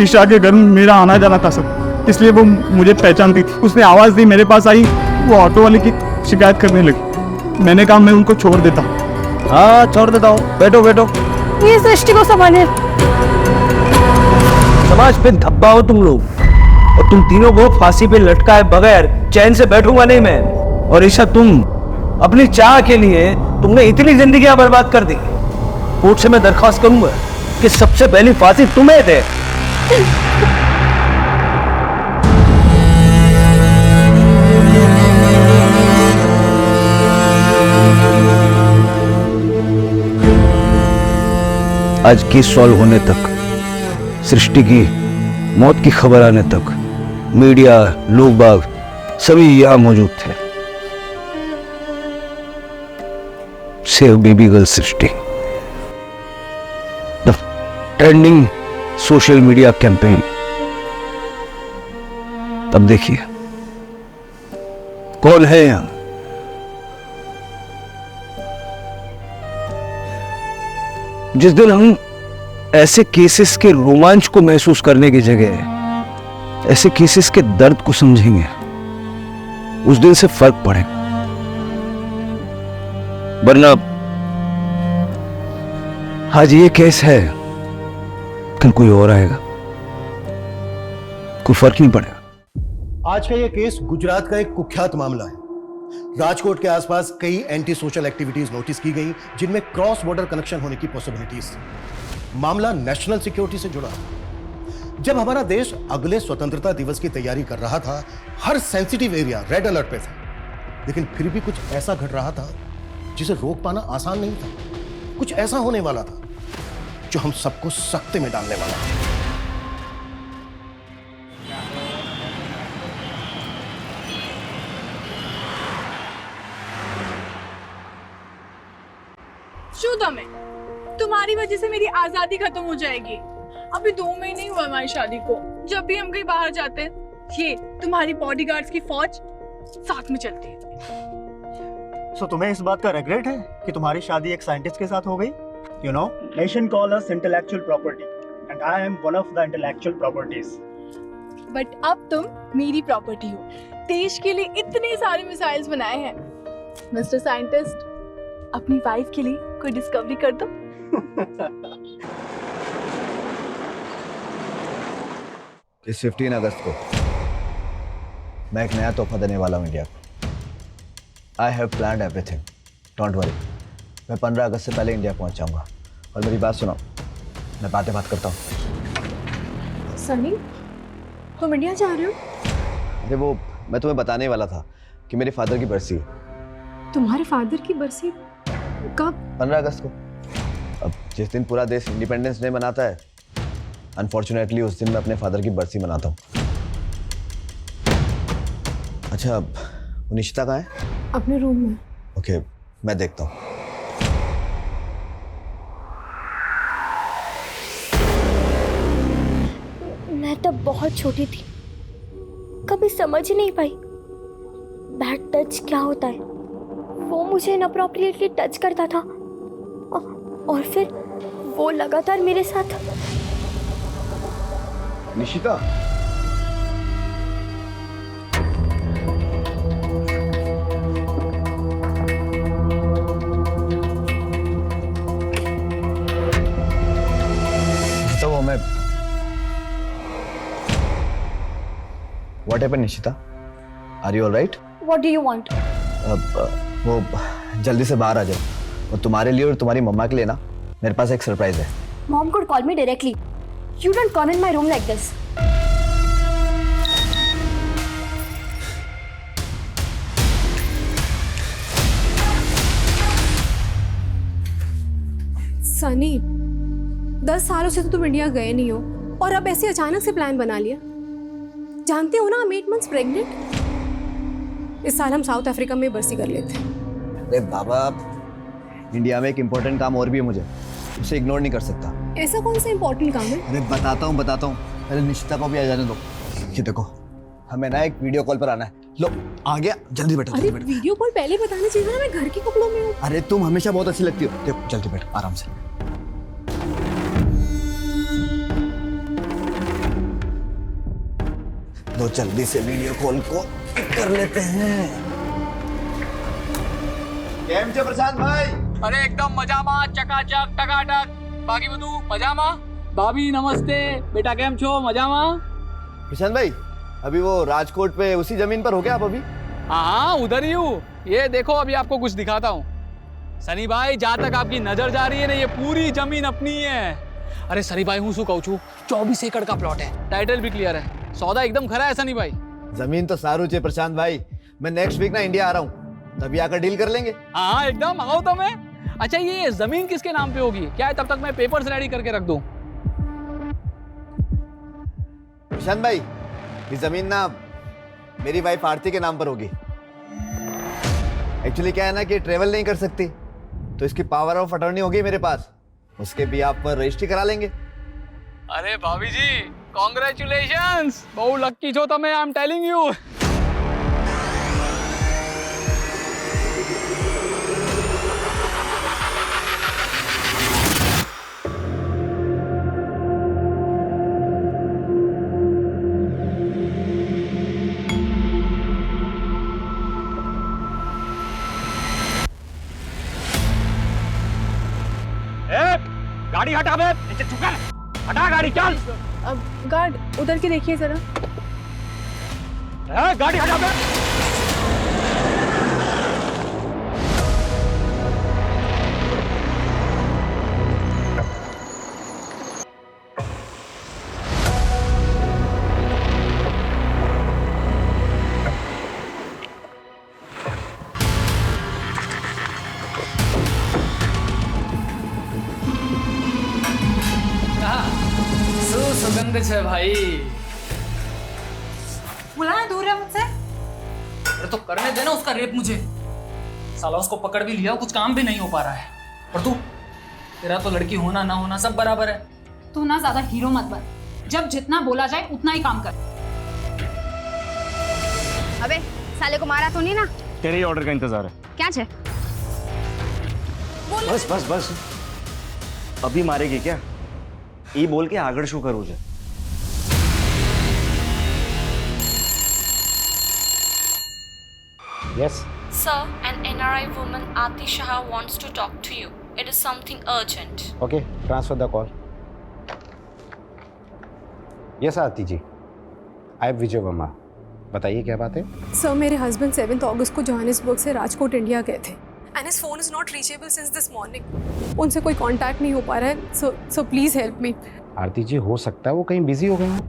ईशा के घर में मेरा आना जाना था सर, इसलिए वो मुझे पहचानती थी। उसने आवाज दी, मेरे पास आई, वो ऑटो वाले की शिकायत करने लगी। मैंने कहा मैं उनको छोड़ देता। हाँ छोड़ देता हूँ, बैठो बैठो। ये सृष्टि को संभालिए। समाज पे धब्बा हो तुम लोग, और तुम तीनों को फांसी पे लटकाए बगैर चैन से बैठूंगा नहीं मैं। और ईशा, तुम अपनी चाह के लिए तुमने इतनी जिंदगियां बर्बाद कर दी। कोर्ट से मैं दरखास्त करूंगा कि सबसे पहली फांसी तुम्हें दे। आज केस सॉल्व होने तक, सृष्टि की मौत की खबर आने तक मीडिया, लोग बाग सभी यहां मौजूद थे। Save baby girl Srishti, the trending social media campaign. अब देखिए कौन है यहां। जिस दिन हम ऐसे केसेस के रोमांच को महसूस करने की जगह ऐसे केसेस के दर्द को समझेंगे, उस दिन से फर्क पड़ेगा। वरना आज ये केस है, कल कोई और आएगा, कोई फर्क नहीं पड़ेगा। आज का यह केस गुजरात का एक कुख्यात मामला है। राजकोट के आसपास कई एंटी सोशल एक्टिविटीज नोटिस की गई जिनमें क्रॉस बॉर्डर कनेक्शन होने की पॉसिबिलिटीज। मामला नेशनल सिक्योरिटी से जुड़ा। जब हमारा देश अगले स्वतंत्रता दिवस की तैयारी कर रहा था, हर सेंसिटिव एरिया रेड अलर्ट पे था, लेकिन फिर भी कुछ ऐसा घट रहा था जिसे रोक पाना आसान नहीं था। कुछ ऐसा होने वाला था जो हम सबको सख्ते में डालने वाला था। शुदा में तुम्हारी वजह से मेरी आजादी खत्म हो जाएगी। अभी 2 महीने ही हुआ हमारी शादी को। जब भी हम कहीं बाहर जाते हैं, ये तुम्हारी बॉडीगार्ड्स की फौज साथ में चलती है। सो तुम्हें इस बात का रिग्रेट है कि तुम्हारी शादी एक साइंटिस्ट के साथ हो गई? You know, nation call us intellectual property and I am one of the intellectual properties. But अब तुम मेरी प्रॉपर्टी हो। देश के लिए इतने सारे मिसाइल्स बनाए हैं। मिस्टर साइंटिस्ट, अपनी वाइफ के लिए कोई डिस्कवरी कर दो। इस 15 अगस्त को मैं एक नया तोहफा देने वाला हूँ इंडिया को। I have planned everything, don't worry. मैं 15 अगस्त से पहले इंडिया पहुँच जाऊँगा। और मेरी बात सुनो, मैं बात करता हूँ। सनी, तुम इंडिया जा रहे हो? अरे वो मैं तुम्हें बताने वाला था कि मेरे फादर की बरसी है, तुम्हारे फादर की बरसी कब? 15 अगस्त को। अब जिस दिन पूरा देश इंडिपेंडेंस डे मनाता है, अनफॉर्चुनेटली उस दिन मैं अपने फादर की बरसी मनाता हूँ। अच्छा, वो निशिता कहाँ है? अपने रूम में। ओके, मैं देखता हूँ। मैं तब बहुत छोटी थी, कभी समझ ही नहीं पाई बैड टच क्या होता है। वो मुझे इनअप्रोप्रिएटली टच करता था और फिर वो लगातार मेरे साथ। निशिता, तो वो मैं What happened, Nishita? Are you all right? What do you want? वो जल्दी से बाहर आ जाओ। और तुम्हारे लिए और तुम्हारी मम्मा के लिए ना मेरे पास एक सरप्राइज है। Mom could call me directly. You don't come in my room like this. Sunny, 10 सालों से तो तुम इंडिया गए नहीं हो और अब ऐसे अचानक से प्लान बना लिया। जानते हो ना, I'm 8 months प्रेग्नेंट। इस साल हम साउथ अफ्रीका में बरसी कर लेते हैं। अरे बाबा, इंडिया में एक इम्पोर्टेंट काम और भी है मुझे, उसे इग्नोर नहीं कर सकता। ऐसा कौन सा इम्पोर्टेंट काम है? अरे बताता हूँ। पहले निशिता को भी आ जाने दो। ये देखो, हमें ना एक वीडियो कॉल पर आना है। लो, आ गया, जल्दी बैठो। अरे वीडियो कॉल पहले बताना चाहिए ना, मैं घर के कपड़ों में हूँ। अरे तुम हमेशा बहुत अच्छी लगती हो। देखो, जल्दी बैठो आराम से। लो, जल्दी से वीडियो कॉल को कर लेते हैं। केम छे प्रशांत भाई? अरे एकदम मजामा, चकाचक, टकाटक। बाकी બધું મજામાં? भाभी नमस्ते। बेटा केम छो? मजामा? प्रशांत भाई, अभी वो राजकोट पे उसी जमीन पर हो गया आप अभी? हाँ, उधर ही हूँ। ये देखो, अभी आपको कुछ दिखाता हूँ। सनी भाई, जहाँ तक आपकी नजर जा रही है ना, ये पूरी जमीन अपनी है। अरे सनी भाई, हूँ शू कहूँ छू, 24 एकड़ का प्लॉट है। टाइटल भी क्लियर है। सौदा एकदम खरा है सनी भाई। जमीन तो सारू छे प्रशांत भाई। मैं नेक्स्ट वीक ना इंडिया आ रहा हूँ, तभी आकर डील कर लेंगे। हाँ एकदम, आओ तो मैं। अच्छा, ये जमीन किसके नाम पे होगी? क्या है, तब तक मैं पेपर्स रेडी करके रख दूं। प्रशांत भाई, ये जमीन ना मेरी वाइफ आरती के नाम पर होगी। एक्चुअली क्या है ना कि ट्रेवल नहीं कर सकती, तो इसकी पावर ऑफ अटॉर्नी होगी मेरे पास। उसके भी आप पर रजिस्ट्री करा लेंगे। अरे भाभी जी, कॉन्ग्रेचुलेशंस। बहु लक्की छो तमे, आई एम टेलिंग यू। गाड़ी हटा बे, नीचे झुका। हटा गाड़ी, चल। अब गार्ड उधर के देखिए जरा। गाड़ी हटा बे। सुगंध है भाई। बुलाना दूर है मुझसे। अरे तो करने देना उसका रेप मुझे। साला उसको पकड़ भी लिया, कुछ काम भी नहीं हो पा रहा है। और तू, तेरा तो लड़की होना ना होना सब बराबर है। तू ना ज्यादा हीरो मत बन। जब जितना बोला जाए उतना ही काम कर। अबे साले को मारा तो नहीं ना? तेरे ही ऑर्डर का इंतजार है। क्या छे? बस बस बस, अभी मारेगी क्या? ये बोल के आगड़ शू करो जे। Yes. Sir, an NRI woman Aati Shah wants to talk to you. It is something urgent. Okay, transfer the call. Yes, Aarti ji. I am विजय वर्मा। बताइए क्या बात है? सर, मेरे हस्बैंड 7 अगस्त को जोहानिसबर्ग से राजकोट इंडिया गए थे and his phone is not reachable since this morning. उनसे कोई कांटेक्ट नहीं हो पा रहा है। So please help me. आरती जी, हो सकता है वो कहीं बिजी हो गए हों।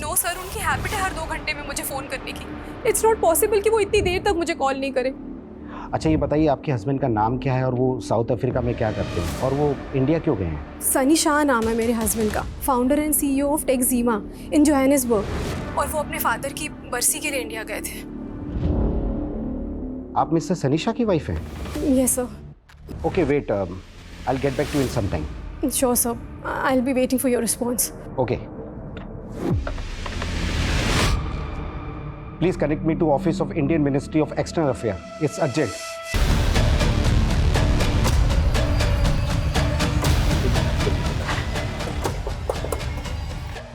नो सर, उनकी हैबिट है हर 2 घंटे में मुझे फ़ोन करने की। इट्स नॉट पॉसिबल कि वो इतनी देर तक मुझे कॉल नहीं करे। अच्छा ये बताइए आपके हस्बैंड का नाम क्या है और वो साउथ अफ्रीका में क्या करते हैं और वो इंडिया क्यों गए हैं? सनी शाह नाम है मेरे हस्बैंड का, founder and CEO of Techzima in Johannesburg, और वो अपने फादर की बरसी के लिए इंडिया गए थे। आप मिस्टर सनी शाह की वाइफ हैं? Yes sir. Okay wait, I will get back to in some time. Sure sir, I will be waiting for your response. Okay, please connect me to office of Indian ministry of external affair, it's urgent.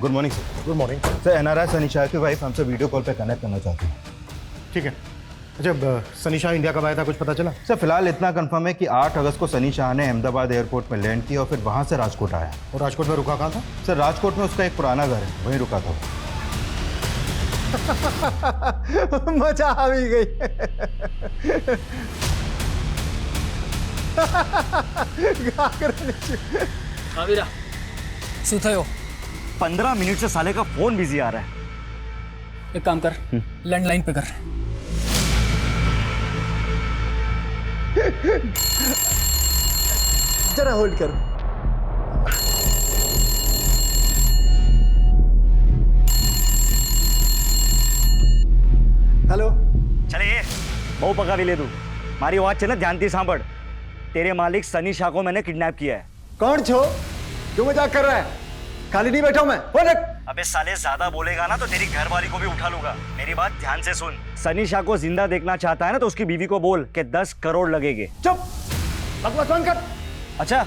Good morning sir. Good morning sir, NRI Sunny Shah की wife हमसे video call पे connect करना चाहती है। ठीक है। अच्छा, Sunny Shah India कब आया था, कुछ पता चला? सर फिलहाल इतना कंफर्म है कि 8 अगस्त को सनी शाह ने अहमदाबाद एयरपोर्ट में लैंड किया और फिर वहाँ से राजकोट आया। और राजकोट में रुका कहाँ था? सर राजकोट में उसका एक पुराना घर है, वहीं रुका था। मजा आ भी गई। अविरा सुते हो? 15 मिनट से साले का फोन बिजी आ रहा है। एक काम कर, लैंडलाइन पे कर। जरा होल्ड करो। हेलो। चले ये बहु पका भी ले दू, मारी आवाज चल ध्यान सांभड़। तेरे मालिक सनी शाह को मैंने किडनैप किया है। कौन छो? क्यों मजाक कर रहा है? खाली नहीं बैठा हूं मैं। अबे साले ज्यादा बोलेगा ना तो तेरी घरवाली को भी उठा लूंगा। मेरी बात ध्यान से सुन। सनी शाह को जिंदा देखना चाहता है ना तो उसकी बीवी को बोल कि 10 करोड़ लगेंगे। चुप, बकवास बंद कर। अच्छा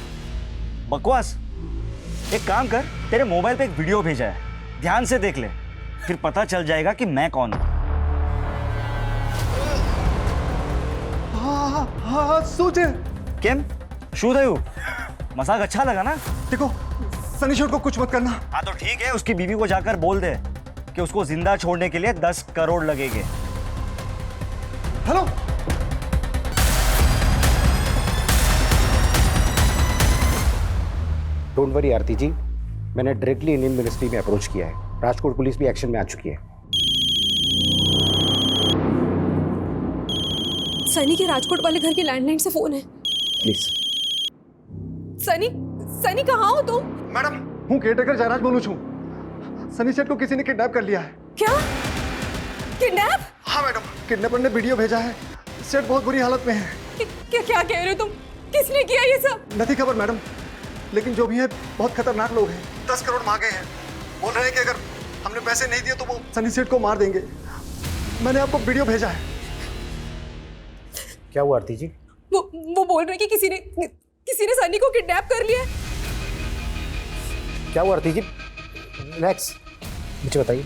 बकवास? एक काम कर, तेरे मोबाइल पे एक वीडियो भेजा है, ध्यान से देख ले, फिर पता चल जाएगा कि मैं कौन हूं। हाँ सूझे। केम शू थयु? मजाक अच्छा लगा ना? देखो सनी शाह को कुछ मत करना। हाँ तो ठीक है, उसकी बीवी को जाकर बोल दे कि उसको जिंदा छोड़ने के लिए 10 करोड़ लगेंगे। हेलो। डोंट वरी आरती जी, मैंने डायरेक्टली इंडियन मिनिस्ट्री में अप्रोच किया है। राजकोट पुलिस भी एक्शन में आ चुकी है। सनी के राजकोट वाले घर की लैंडलाइन से फोन है। प्लीज। सनी कहाँ हो तुम? मैडम, हूँ केयरटेकर जयराज बोलूँ छू। सनी सेठ को किसी ने किडनैप कर लिया है। क्या? किडनैप? हाँ मैडम, किडनैपर ने वीडियो भेजा है। सेठ बहुत बुरी हालत में है। क्या कह रहे हो तुम? किसने किया ये सब? नहीं खबर मैडम, लेकिन जो भी है बहुत खतरनाक लोग हैं। 10 करोड़ मांगे हैं। बोल रहे हैं कि अगर हमने पैसे नहीं दिए तो वो सनी सेठ को मार देंगे। मैंने आपको वीडियो भेजा है। क्या हुआ आरती जी? वो बोल रहे हैं कि किसी ने सनी को किडनैप कर लिया है। क्या हुआ आरती जी? रिलैक्स, मुझे बताइए।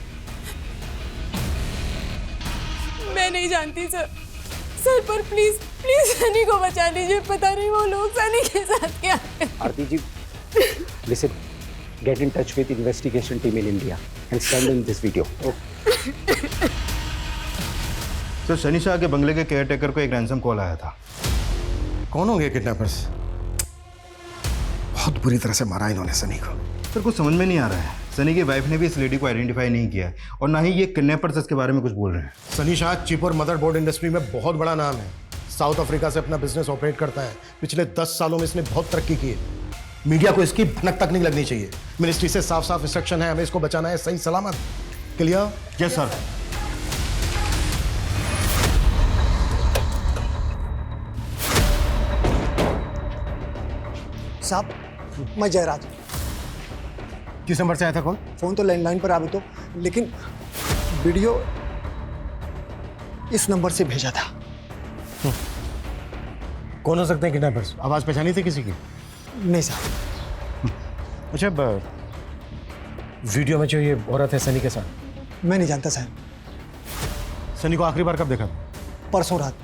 मैं नहीं जानती सर, पर प्लीज सनी को बचा लीजिए। पता नहीं वो लोग सनी के साथ क्या है। Aarti ji, listen, get in touch with investigation team in India and send in this video. Sir Sunny Shah के बंगले के केयरटेकर को एक रैंसम कॉल आया था। कौन होंगे किडनैपर्स? बहुत बुरी तरह से मारा इन्होंने सनी को। सर कुछ समझ में नहीं आ रहा है। सनी की वाइफ ने भी इस लेडी को आइडेंटिफाई नहीं किया है और ना ही ये किडनैपर्स इसके बारे में कुछ बोल रहे हैं। सनी शाह चिप और मदरबोर्ड इंडस्ट्री में बहुत बड़ा नाम है। साउथ अफ्रीका से अपना बिजनेस ऑपरेट करता है। पिछले 10 सालों में इसने बहुत तरक्की की है। मीडिया को इसकी भनक तक नहीं लगनी चाहिए। मिनिस्ट्री से साफ साफ इंस्ट्रक्शन है, हमें इसको बचाना है सही सलामत। क्लियर? Yes sir. साहब, मैं जयराज। किस नंबर से आया था कॉल? फोन तो लैंडलाइन पर आवे तो, लेकिन वीडियो इस नंबर से भेजा था। कौन हो सकते हैं किडनैपर्स? आवाज पहचानी थी किसी की? नहीं साहब। अच्छा, वीडियो में जो ये औरत है सनी के साथ, मैं नहीं जानता साहब। सनी को आखिरी बार कब देखा? परसों रात।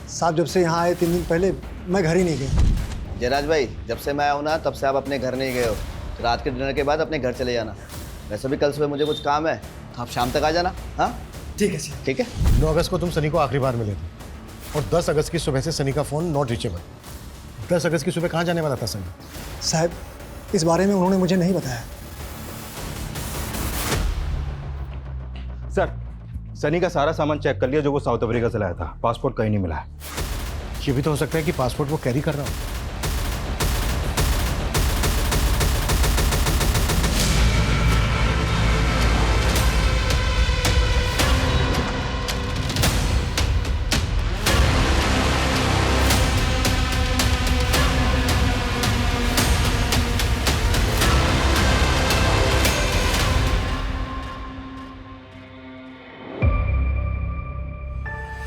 साहब जब से यहाँ आए 3 दिन पहले मैं घर ही नहीं गया। जयराज भाई, जब से मैं आऊँ ना तब से आप अपने घर नहीं गए हो। रात के डिनर के बाद अपने घर चले जाना। वैसे भी कल सुबह मुझे कुछ काम है, तो आप शाम तक आ जाना। हाँ ठीक है सर। ठीक है। 9 अगस्त को तुम सनी को आखिरी बार मिले थे और 10 अगस्त की सुबह से सनी का फोन नॉट रीचेबल। 10 अगस्त की सुबह कहाँ जाने वाला था सनी? साहब इस बारे में उन्होंने मुझे नहीं बताया। सर सनी का सारा सामान चेक कर लिया जो वो साउथ अफ्रीका से लाया था। पासपोर्ट कहीं नहीं मिला है। ये भी तो हो सकता है कि पासपोर्ट वो कैरी कर रहा हो।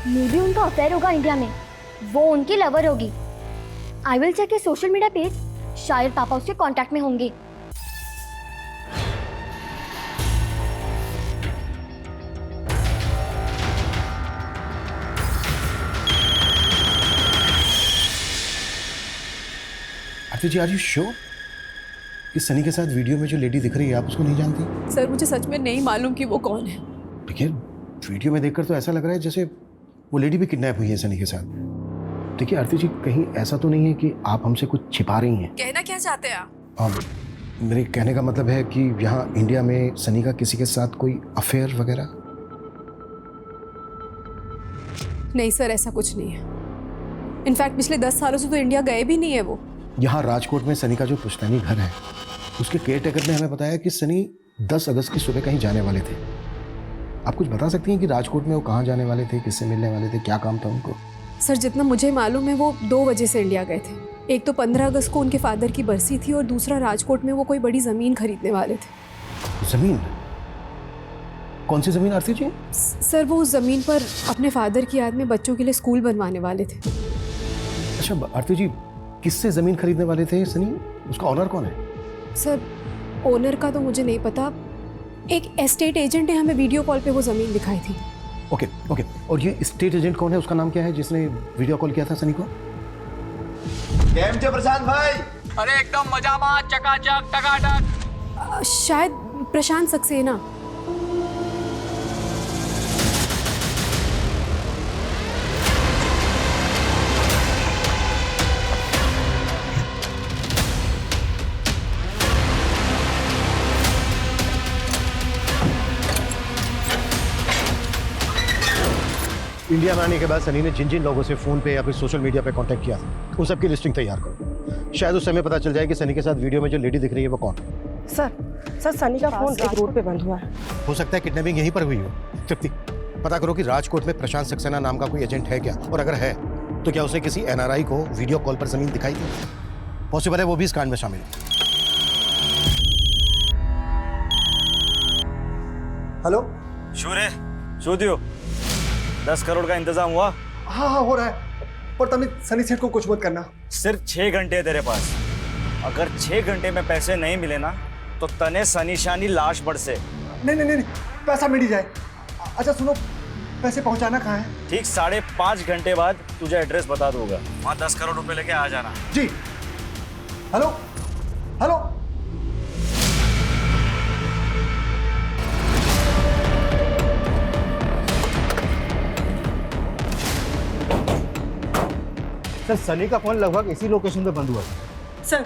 मे भी उनका अफेयर होगा इंडिया में, वो उनकी लवर होगी। I will check social media page, शायद पापा उसके कांटेक्ट में होंगे। Aarti ji, are you sure कि सनी के साथ वीडियो में जो लेडी दिख रही है आप उसको नहीं जानती? सर मुझे सच में नहीं मालूम कि वो कौन है। देखिए, वीडियो में देखकर तो ऐसा लग रहा है जैसे वो लेडी भी किडनैप हुई है सनी के साथ। देखिए आरती जी, कहीं ऐसा तो नहीं है कि आप हमसे कुछ छिपा रही हैं? कहना क्या चाहते हैं आप? मेरे कहने का मतलब है कि यहाँ इंडिया में सनी का किसी के साथ कोई अफेयर वगैरह? नहीं सर, ऐसा कुछ नहीं है। इनफैक्ट पिछले 10 सालों से तो इंडिया गए भी नहीं है वो। यहाँ राजकोट में सनी का जो पुश्तैनी घर है, उसके केयरटेकर ने हमें बताया कि सनी 10 अगस्त की सुबह कहीं जाने वाले थे। आप कुछ बता सकती हैं कि राजकोट में वो कहाँ जाने वाले थे, किससे मिलने वाले थे, क्या काम था उनको? सर जितना मुझे मालूम है वो 2 वजह से इंडिया गए थे। एक तो 15 अगस्त को उनके फादर की बरसी थी और दूसरा राजकोट में वो कोई बड़ी ज़मीन खरीदने वाले थे। ज़मीन? कौन सी ज़मीन आरती जी? सर वो उस ज़मीन पर अपने फादर की याद में बच्चों के लिए स्कूल बनवाने वाले थे। अच्छा आरती जी, किससे ज़मीन खरीदने वाले थे सनी? उसका ऑनर कौन है? सर ओनर का तो मुझे नहीं पता, एक एस्टेट एजेंट ने हमें वीडियो कॉल पे वो ज़मीन दिखाई थी। ओके ओके, और ये स्टेट एजेंट कौन है, उसका नाम क्या है जिसने वीडियो कॉल किया था सनी को? केम छे प्रशांत भाई? अरे एकदम मजा में, चकाचक टकाटक। शायद प्रशांत सक्सेना। इंडिया में आने के बाद सनी ने जिन जिन लोगों से फ़ोन पे या फिर सोशल मीडिया पे कांटेक्ट किया था, उन सबकी लिस्टिंग तैयार करो। शायद उस समय पता चल जाए कि सनी के साथ वीडियो में जो लेडी दिख रही है वो कौन है। सर सनी का फोन एक रोड पे बंद हुआ है। हो सकता है किडनैपिंग यहीं पर हुई हो। तृप्ति, पता करो कि राजकोट में प्रशांत सक्सेना नाम का कोई एजेंट है क्या, और अगर है तो क्या उसने किसी एनआरआई को वीडियो कॉल पर ज़मीन दिखाई थी? पॉसिबल है वो भी इस कांड में शामिल है। हेलो शूर शूदियो, 10 करोड़ का इंतजाम हुआ? हाँ हाँ हो रहा है, पर तभी सनी सेठ को कुछ मत करना। सिर्फ 6 घंटे है तेरे पास। अगर 6 घंटे में पैसे नहीं मिले ना तो तने सनी शानी लाश बढ़ से। नहीं नहीं नहीं, पैसा मिल ही जाए। अच्छा सुनो, पैसे पहुंचाना कहाँ है? ठीक 5.5 घंटे बाद तुझे एड्रेस बता दूंगा, वहाँ 10 करोड़ रुपए लेके आ जाना। जी। हेलो हेलो, सर सनी का फोन लगभग इसी लोकेशन पे बंद हुआ है। सर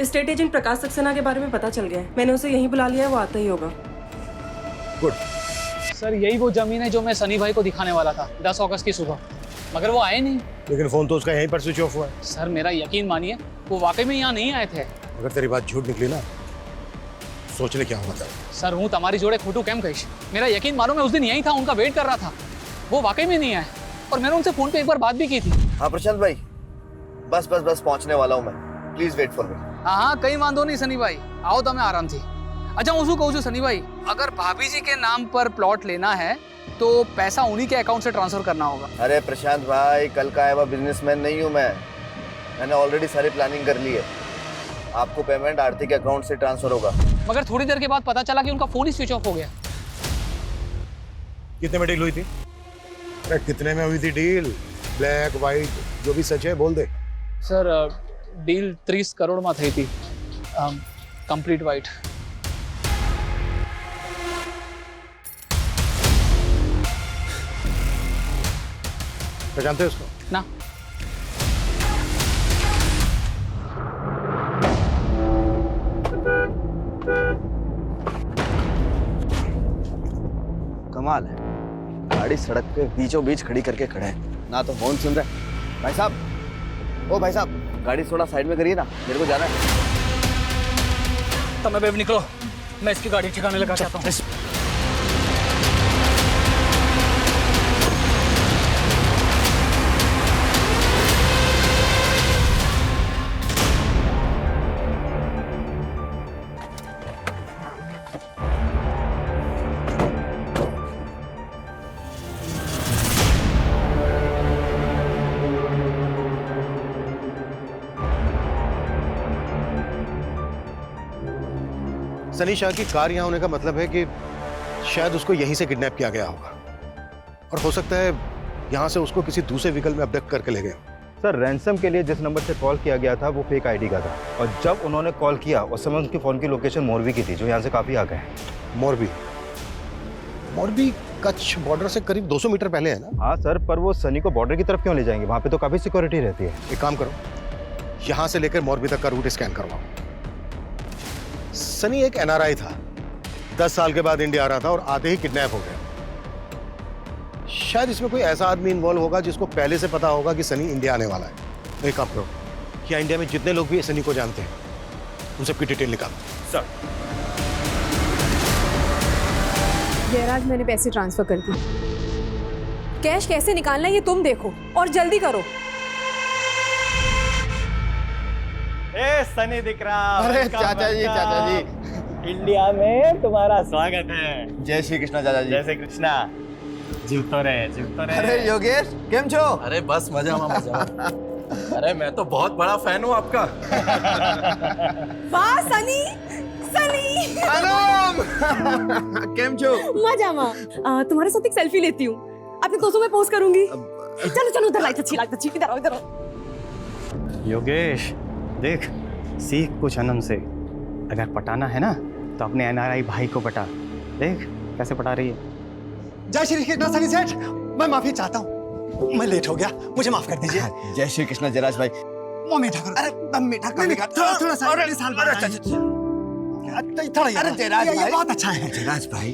स्टेट एजेंट प्रकाश सक्सेना के बारे में पता चल गया है, मैंने उसे यहीं बुला लिया है, वो आता ही होगा। गुड। सर यही वो जमीन है जो मैं सनी भाई को दिखाने वाला था 10 अगस्त की सुबह, मगर वो आए नहीं। लेकिन फ़ोन तो उसका यहीं पर स्विच ऑफ हुआ है। सर मेरा यकीन मानिए, वो वाकई में यहाँ नहीं आए थे। अगर तेरी बात झूठ निकली ना, सोच ले क्या हुआ था। सर हूँ तुम्हारी जोड़े खोटू कैम कहीश, मेरा यकीन मानो मैं उस दिन यहीं था, उनका वेट कर रहा था। वो वाकई में नहीं आए और मैंने उनसे फ़ोन पे एक बार बात भी की थी। हाँ प्रशांत भाई, बस पहुंचने वाला हूँ मैं, प्लीज वेट फॉर मी। हाँ कहीं वांधो नहीं सनी भाई, आओ तमें आराम थी। अच्छा હું શું કહું છું सनी भाई, अगर भाभी जी के नाम पर प्लॉट लेना है तो पैसा उन्हीं के अकाउंट से ट्रांसफर करना होगा। अरे प्रशांत भाई, कल का आया हुआ बिजनेसमैन नहीं हूँ मैंने ऑलरेडी सारी प्लानिंग कर ली है। आपको पेमेंट आरती के अकाउंट से ट्रांसफर होगा। मगर थोड़ी देर के बाद पता चला कि उनका फोन ही स्विच ऑफ हो गया। कितने में डील हुई थी? अरे कितने में हुई थी डील? ब्लैक व्हाइट जो भी सच है बोल दे। सर डील 30 करोड़ में थी कंप्लीट वाइट। जानते हो उसको? ना। कमाल है, गाड़ी सड़क पे बीचों बीच खड़ी करके खड़ा है, ना तो हॉर्न सुन रहा है। भाई साहब ओ भाई साहब, गाड़ी थोड़ा साइड में करिए ना, मेरे को जाना है। तो मैं बेब निकलो, मैं इसकी गाड़ी ठिकाने लगा चाहता हूँ। सनी शाह की कार यहाँ होने का मतलब है कि शायद उसको यहीं से किडनैप किया गया होगा, और हो सकता है यहाँ से उसको किसी दूसरे व्हीकल में अबडक्ट करके ले गए। सर, रैंसम के लिए जिस नंबर से कॉल किया गया था वो फेक आईडी का था, और जब उन्होंने कॉल किया उस समय उनकी फ़ोन की लोकेशन मोरबी की थी, जो यहाँ से काफ़ी आगे है। मोरबी? मोरबी कच्छ बॉर्डर से करीब 200 मीटर पहले है ना? हाँ सर, पर वो सनी को बॉर्डर की तरफ क्यों ले जाएंगे? वहाँ पे तो काफ़ी सिक्योरिटी रहती है। एक काम करो, यहाँ से लेकर मोरबी तक का रूट स्कैन करवाओ। सनी एक एनआरआई था, 10 साल के बाद इंडिया आ रहा था और आते ही किडनैप हो गया। शायद इसमें कोई ऐसा आदमी इन्वॉल्व होगा जिसको पहले से पता होगा कि सनी इंडिया आने वाला है। एक काम करो, क्या इंडिया में जितने लोग भी सनी को जानते हैं उन सबकी डिटेल निकालो। सर, जयराज, मैंने पैसे ट्रांसफर कर दिए। कैश कैसे निकालना है ये तुम देखो, और जल्दी करो। ए सनी दिख रहा। अरे चाचा जी, इंडिया में तुम्हारा स्वागत है। जय श्री कृष्णा चाचा जी। जय श्री कृष्णा। जीवतो रहे, जीवतो रहे। अरे योगेश, केम छो? अरे बस मजा मजा। अरे मैं तो बहुत बड़ा फैन हूँ आपका। वाह सनी, सनी। केम छो? मजामा। तुम्हारे साथ एक सेल्फी लेती हूँ, अपने दोस्तों में पोस्ट करूंगी। चलो चलो, उधर लाइट अच्छी, इधर आओ, इधर आओ। योगेश देख, सीख कुछ अनम से। अगर पटाना है ना तो अपने एनआरआई भाई को पटा। देख कैसे पटा रही है। जय श्री कृष्णा सनी सेठ, मैं माफी चाहता हूँ, मैं लेट हो गया, मुझे माफ कर दीजिए। जय श्री कृष्णा जयराज भाई। वो मीठा करो। अरे दम मीठा करो। थोड़ा सा साल बाद। अरे जयराज ये भाई, बहुत अच्छा है। जयराज भाई,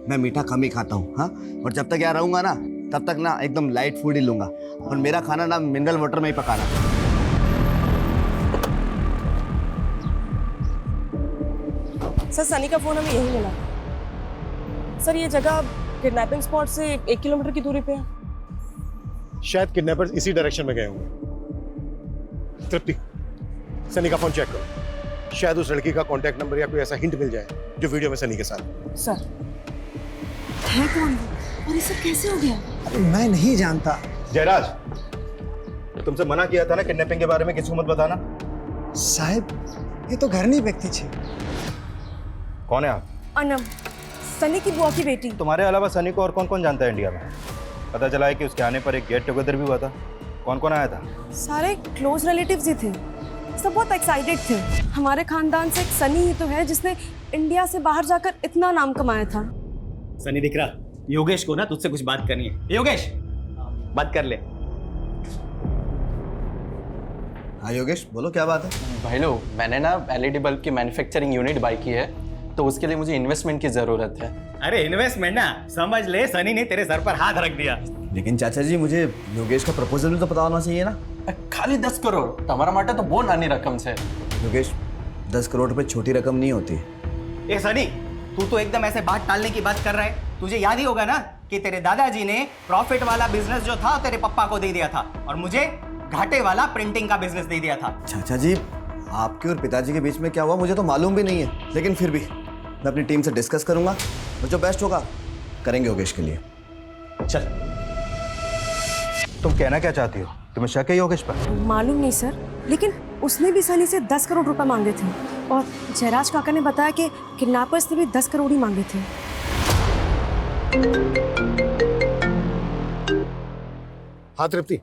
मैं मीठा कम ही खाता हूँ, हाँ, और जब तक यहाँ रहूंगा ना तब तक ना एकदम लाइट फूड ही लूंगा, और मेरा खाना ना मिनरल वाटर में ही पकाना। सर, सनी का फोन हमें यही मिला। सर, ये जगह किडनैपिंग स्पॉट से 1 किलोमीटर की दूरी पे है। शायद किडनैपर्स इसी डायरेक्शन में गए होंगे। तृप्ति, सनी का फोन चेक करो, शायद उस लड़की का कांटेक्ट नंबर या कोई ऐसा हिंट मिल जाए जो वीडियो में सनी के साथ। सर, है कौन और ये सब कैसे हो गया? मैं नहीं जानता। जयराज, तुमसे मना किया था ना किडनैपिंग के बारे में किसी को मत बताना। साहब, ये तो घर नहीं व्यक्ति थी। कौन है आप? अनम, सनी की बुआ की बेटी। तुम्हारे अलावा सनी को और कौन कौन जानता है इंडिया में? पता चला है कि उसके आने पर एक गेट टुगेदर भी हुआ था। कौन कौन आया था? सारे क्लोज रिलेटिव्स ही थे, सब बहुत एक्साइटेड थे। हमारे खानदान से एक सनी ही तो है जिसने इंडिया से बाहर जाकर इतना नाम कमाया था। सनी दिख रहा। योगेश को ना तुझसे कुछ बात करनी है। योगेश, बात कर ले। हाँ योगेश, बोलो क्या बात है? भाई लोग, मैंने ना एलईडी बल्ब की मैन्युफैक्चरिंग यूनिट बाई की है, तो उसके लिए मुझे इन्वेस्टमेंट की जरूरत है। अरे इन्वेस्टमेंट ना समझ ले, सनी ने तेरे सर पर हाथ रख दिया। लेकिन चाचा जी, मुझे योगेश का प्रपोजल भी तो पता होना चाहिए ना। खाली 10 करोड़ तुम्हारा माटा तो बहुत नानी रकम से। योगेश, 10 करोड़ रुपए छोटी रकम नहीं होती। ए सनी, तू तो एकदम ऐसे बात टालने की बात कर रहा है। तुझे याद ही होगा ना कि तेरे दादाजी ने प्रॉफिट वाला बिजनेस जो था तेरे पप्पा को दे दिया था, और मुझे घाटे वाला प्रिंटिंग का बिजनेस दे दिया था। चाचा जी, आपके और पिताजी के बीच में क्या हुआ मुझे तो मालूम भी नहीं है, लेकिन फिर भी मैं अपनी टीम से डिस्कस करूंगा और जो बेस्ट होगा करेंगे योगेश के लिए। चल, तुम कहना क्या चाहती हो? तुम्हें शक है योगेश पर? मालूम नहीं सर, लेकिन उसने भी सनी से 10 करोड़ रुपए मांगे थे, और जयराज काका ने बताया कि किडनैपर्स ने भी 10 करोड़ ही मांगे थे। हाँ तृप्ति।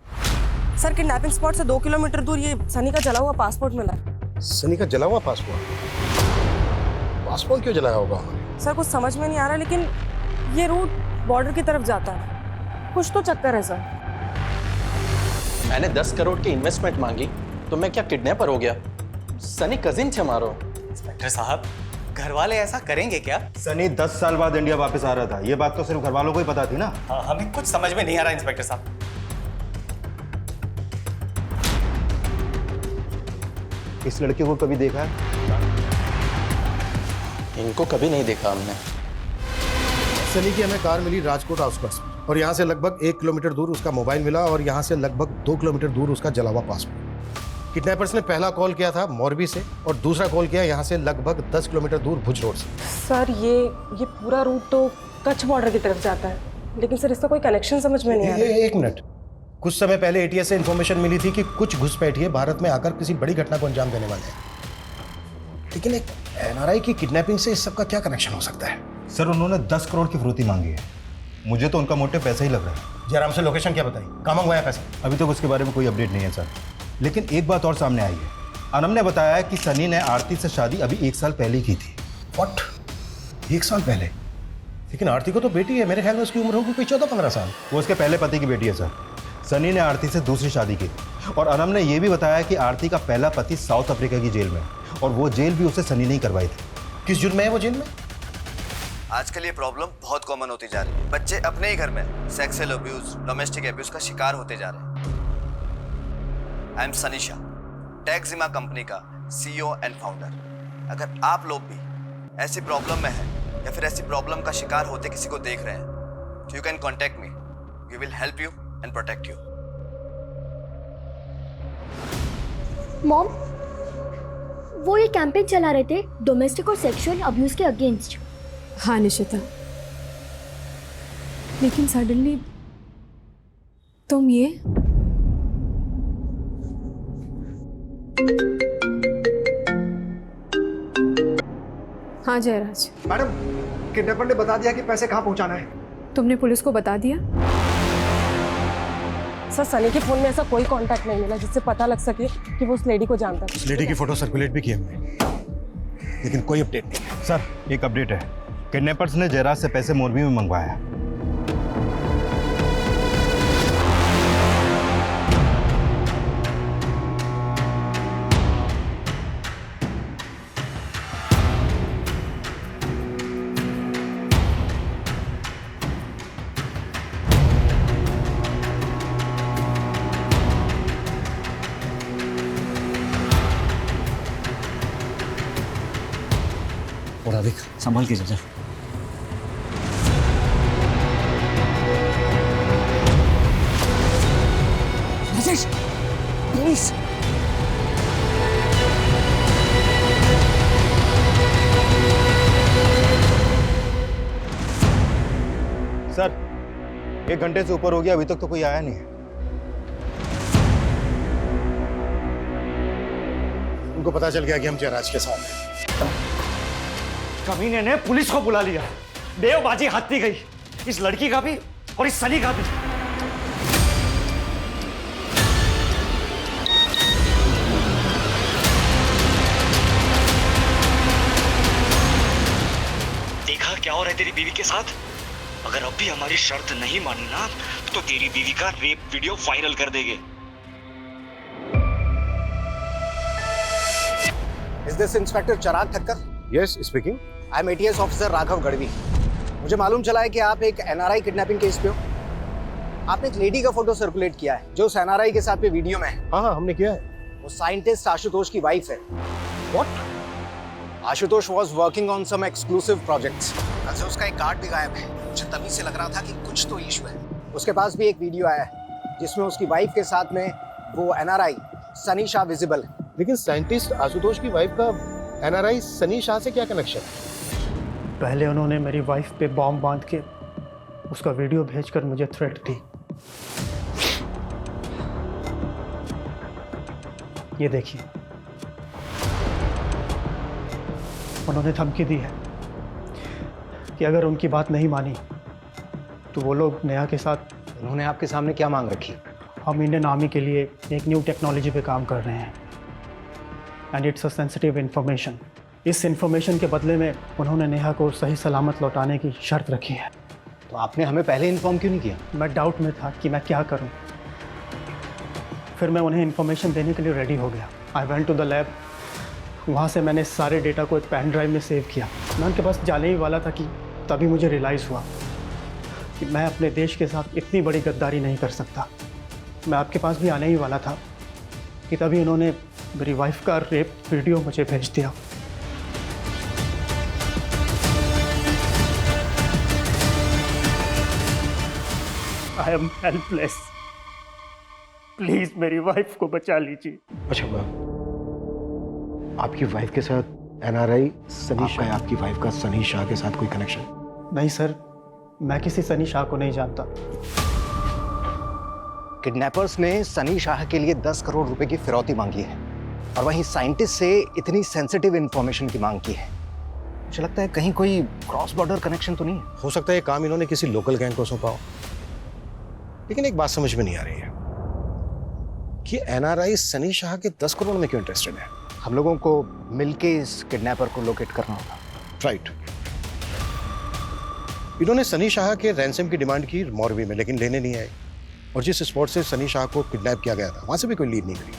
सर, किडनैपिंग स्पॉट से 2 किलोमीटर दूर ये सनी का जला हुआ पासपोर्ट मिला। सनी का जला हुआ पासपोर्ट? पासपोर्ट क्यों जलाया होगा? सर, कुछ समझ में नहीं आ रहा, लेकिन ये रूट बॉर्डर की तरफ जाता है। कुछ तो चक्कर है सर। मैंने 10 करोड़ की इन्वेस्टमेंट मांगी तो मैं क्या किडनैपर हो गया? सनी कजिन थे मारो। इंस्पेक्टर साहब, घर वाले ऐसा करेंगे क्या? सनी 10 साल बाद इंडिया वापस आ रहा था, ये बात तो सिर्फ घर वालों को ही पता थी ना। हाँ, हमें कुछ समझ में नहीं आ रहा इंस्पेक्टर साहब। इस लड़के को कभी देखा है? इनको कभी नहीं देखा हमने। सनी की हमें कार मिली राजकोट आसपास और यहाँ से लगभग 1 किलोमीटर दूर उसका मोबाइल मिला और यहाँ से लगभग 2 किलोमीटर दूर उसका जला हुआ पासपोर्ट। किडनैपर्स ने पहला कॉल किया था मोरबी से और दूसरा कॉल किया यहाँ से लगभग 10 किलोमीटर दूर भुज रोड से। सर ये पूरा रूट तो कच्छ बॉर्डर की तरफ जाता है, लेकिन सर इसका कोई कनेक्शन समझ में नहीं आ रहा। एक मिनट, कुछ समय पहले एटीएस से इन्फॉर्मेशन मिली थी कि कुछ घुसपैठिए भारत में आकर किसी बड़ी घटना को अंजाम देने वाले हैं, लेकिन एक एनआरआई की किडनैपिंग से इस सब का क्या कनेक्शन हो सकता है? सर उन्होंने 10 करोड़ की फिरौती मांगी है। मुझे तो उनका मोटिव पैसा ही लग रहा है। जयराम से लोकेशन क्या बताई, कहाँ मंगवाया पैसा? अभी तक उसके बारे में कोई अपडेट नहीं है सर, लेकिन एक बात और सामने आई है। अनम ने बताया है कि सनी ने आरती से शादी अभी 1 साल पहले ही की थी। व्हाट? 1 साल पहले? लेकिन आरती को तो बेटी है, मेरे ख्याल में उसकी उम्र होगी कोई 14-15 साल। वो उसके पहले पति की बेटी है सर। सनी ने आरती से दूसरी शादी की और अनम ने यह भी बताया कि आरती का पहला पति साउथ अफ्रीका की जेल में, और वो जेल भी उसे सनी ने ही करवाई थी। किस जुर्म में है वो जेल में? आजकल ये प्रॉब्लम बहुत कॉमन होती जा रही है। बच्चे अपने ही घर में सेक्सुअल अब्यूज, डोमेस्टिक अब्यूज का शिकार होते जा रहे हैं। I am Sunny Shah, Taxima company का CEO एंड फाउंडर। अगर आप लोग भी ऐसी प्रॉब्लम में हैं या फिर ऐसी प्रॉब्लम का शिकार होते किसी को देख रहे हैं, तो you can contact me. We will help you and protect you. Mom, वो ये कैंपेन चला रहे थे डोमेस्टिक और सेक्सुअल अब्यूज के अगेंस्ट। हाँ निशिता, लेकिन सडनली तुम ये हाँ जयराज, मैडम किडनैपर ने बता दिया कि पैसे कहाँ पहुँचाना है। तुमने पुलिस को बता दिया? सर सनी के फोन में ऐसा कोई कांटेक्ट नहीं मिला जिससे पता लग सके कि वो उस लेडी को जानता था। उस लेडी की फोटो सर्कुलेट भी की हमने, लेकिन कोई अपडेट नहीं है। सर एक अपडेट है, किडनैपर्स ने जयराज से पैसे मोरबी में मंगवाया है। और देख संभाल के जा। राजेश, पुलिस! सर 1 घंटे से ऊपर हो गया, अभी तक तो कोई आया नहीं है। उनको पता चल गया कि हम जयराज के साथ हैं। कमीने ने पुलिस को बुला लिया। बेवबाजी हत्ती गई, इस लड़की का भी और इस सनी का भी। देखा क्या हो रहा है तेरी बीवी के साथ? अगर अब भी हमारी शर्त नहीं मानी ना तो तेरी बीवी का रेप वीडियो वायरल कर देंगे। Is this inspector Chirag Thakkar? Yes speaking. I am ATS officer Raghav Gadhvi. मुझे मालूम चला है कि आप एक NRI किडनैपिंग केस पे हो। आपने एक लेडी का फोटो सर्कुलेट किया है जो उस NRI के साथ पे वीडियो में है। हाँ हमने किया है। वो साइंटिस्ट आशुतोष की वाइफ है। What? Ashutosh was working on some exclusive projects। कल से उसका एक गार्ड भी गायब है। मुझे तभी से लग रहा था कि कुछ तो इशू है। उसके पास भी एक वीडियो आया है जिसमें उसकी वाइफ के साथ में वो NRI सनी शाह विजिबल है। लेकिन साइंटिस्ट आशुतोष की वाइफ का NRI सनी शाह से क्या कनेक्शन? पहले उन्होंने मेरी वाइफ पे बॉम्ब बांध के उसका वीडियो भेजकर मुझे थ्रेट दी। ये देखिए, उन्होंने धमकी दी है कि अगर उनकी बात नहीं मानी तो वो लोग नेहा के साथ। उन्होंने आपके सामने क्या मांग रखी? हम इंडियन आर्मी के लिए एक न्यू टेक्नोलॉजी पे काम कर रहे हैं and it's a sensitive information. इस इंफॉर्मेशन के बदले में उन्होंने नेहा को सही सलामत लौटाने की शर्त रखी है। तो आपने हमें पहले इन्फॉर्म क्यों नहीं किया? मैं डाउट में था कि मैं क्या करूं। फिर मैं उन्हें इन्फॉर्मेशन देने के लिए रेडी हो गया। I went to the lab. वहाँ से मैंने सारे डेटा को एक पेन ड्राइव में सेव किया। मैं उनके पास जाने ही वाला था कि तभी मुझे रियलाइज़ हुआ कि मैं अपने देश के साथ इतनी बड़ी गद्दारी नहीं कर सकता। मैं आपके पास भी आने ही वाला था कि तभी इन्होंने मेरी वाइफ का रेप वीडियो मुझे भेज दिया। आई एम हेल्पलेस, प्लीज मेरी वाइफ को बचा लीजिए। अच्छा आपकी वाइफ के साथ एनआरआई सनी शाह, आपकी वाइफ का सनी शाह के साथ कोई कनेक्शन? नहीं सर, मैं किसी सनी शाह को नहीं जानता। किडनैपर्स ने सनी शाह के लिए 10 करोड़ रुपए की फिरौती मांगी है और वहीं साइंटिस्ट से इतनी सेंसिटिव इंफॉर्मेशन की मांग की है। मुझे लगता है कहीं कोई क्रॉस बॉर्डर कनेक्शन तो नहीं है। हो सकता है ये काम इन्होंने किसी लोकल गैंग को सौंपा हो, लेकिन एक बात समझ में नहीं आ रही है कि एनआरआई सनी शाह के 10 करोड़ में क्यों इंटरेस्टेड है। हम लोगों को मिलके इस किडनैपर को लोकेट करना होगा। राइट। इन्होंने सनी शाह के रैंसम की डिमांड की मॉरवी में, लेकिन लेने नहीं आए, और जिस स्पॉट से सनी शाह को किडनैप किया गया था वहां से भी कोई लीड नहीं करी।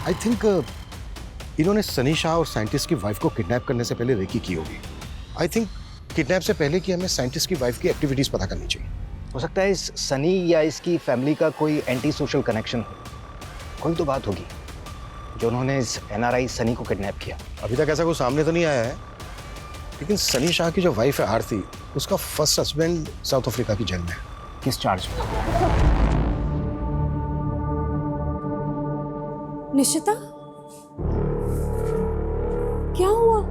आई थिंक इन्होंने सनी शाह और साइंटिस्ट की वाइफ को किडनैप करने से पहले रेकी की होगी। आई थिंक किडनैप से पहले कि हमें साइंटिस्ट की वाइफ की एक्टिविटीज पता करनी चाहिए। हो सकता है इस सनी या इसकी फैमिली का कोई एंटी सोशल कनेक्शन हो। कोई तो बात होगी जो उन्होंने इस एनआरआई सनी को किडनैप किया। अभी तक ऐसा कोई सामने तो नहीं आया है, लेकिन सनी शाह की जो वाइफ है आरती, उसका फर्स्ट हस्बैंड साउथ अफ्रीका की जेल में है। किस चार्ज में? निशिता, क्या हुआ?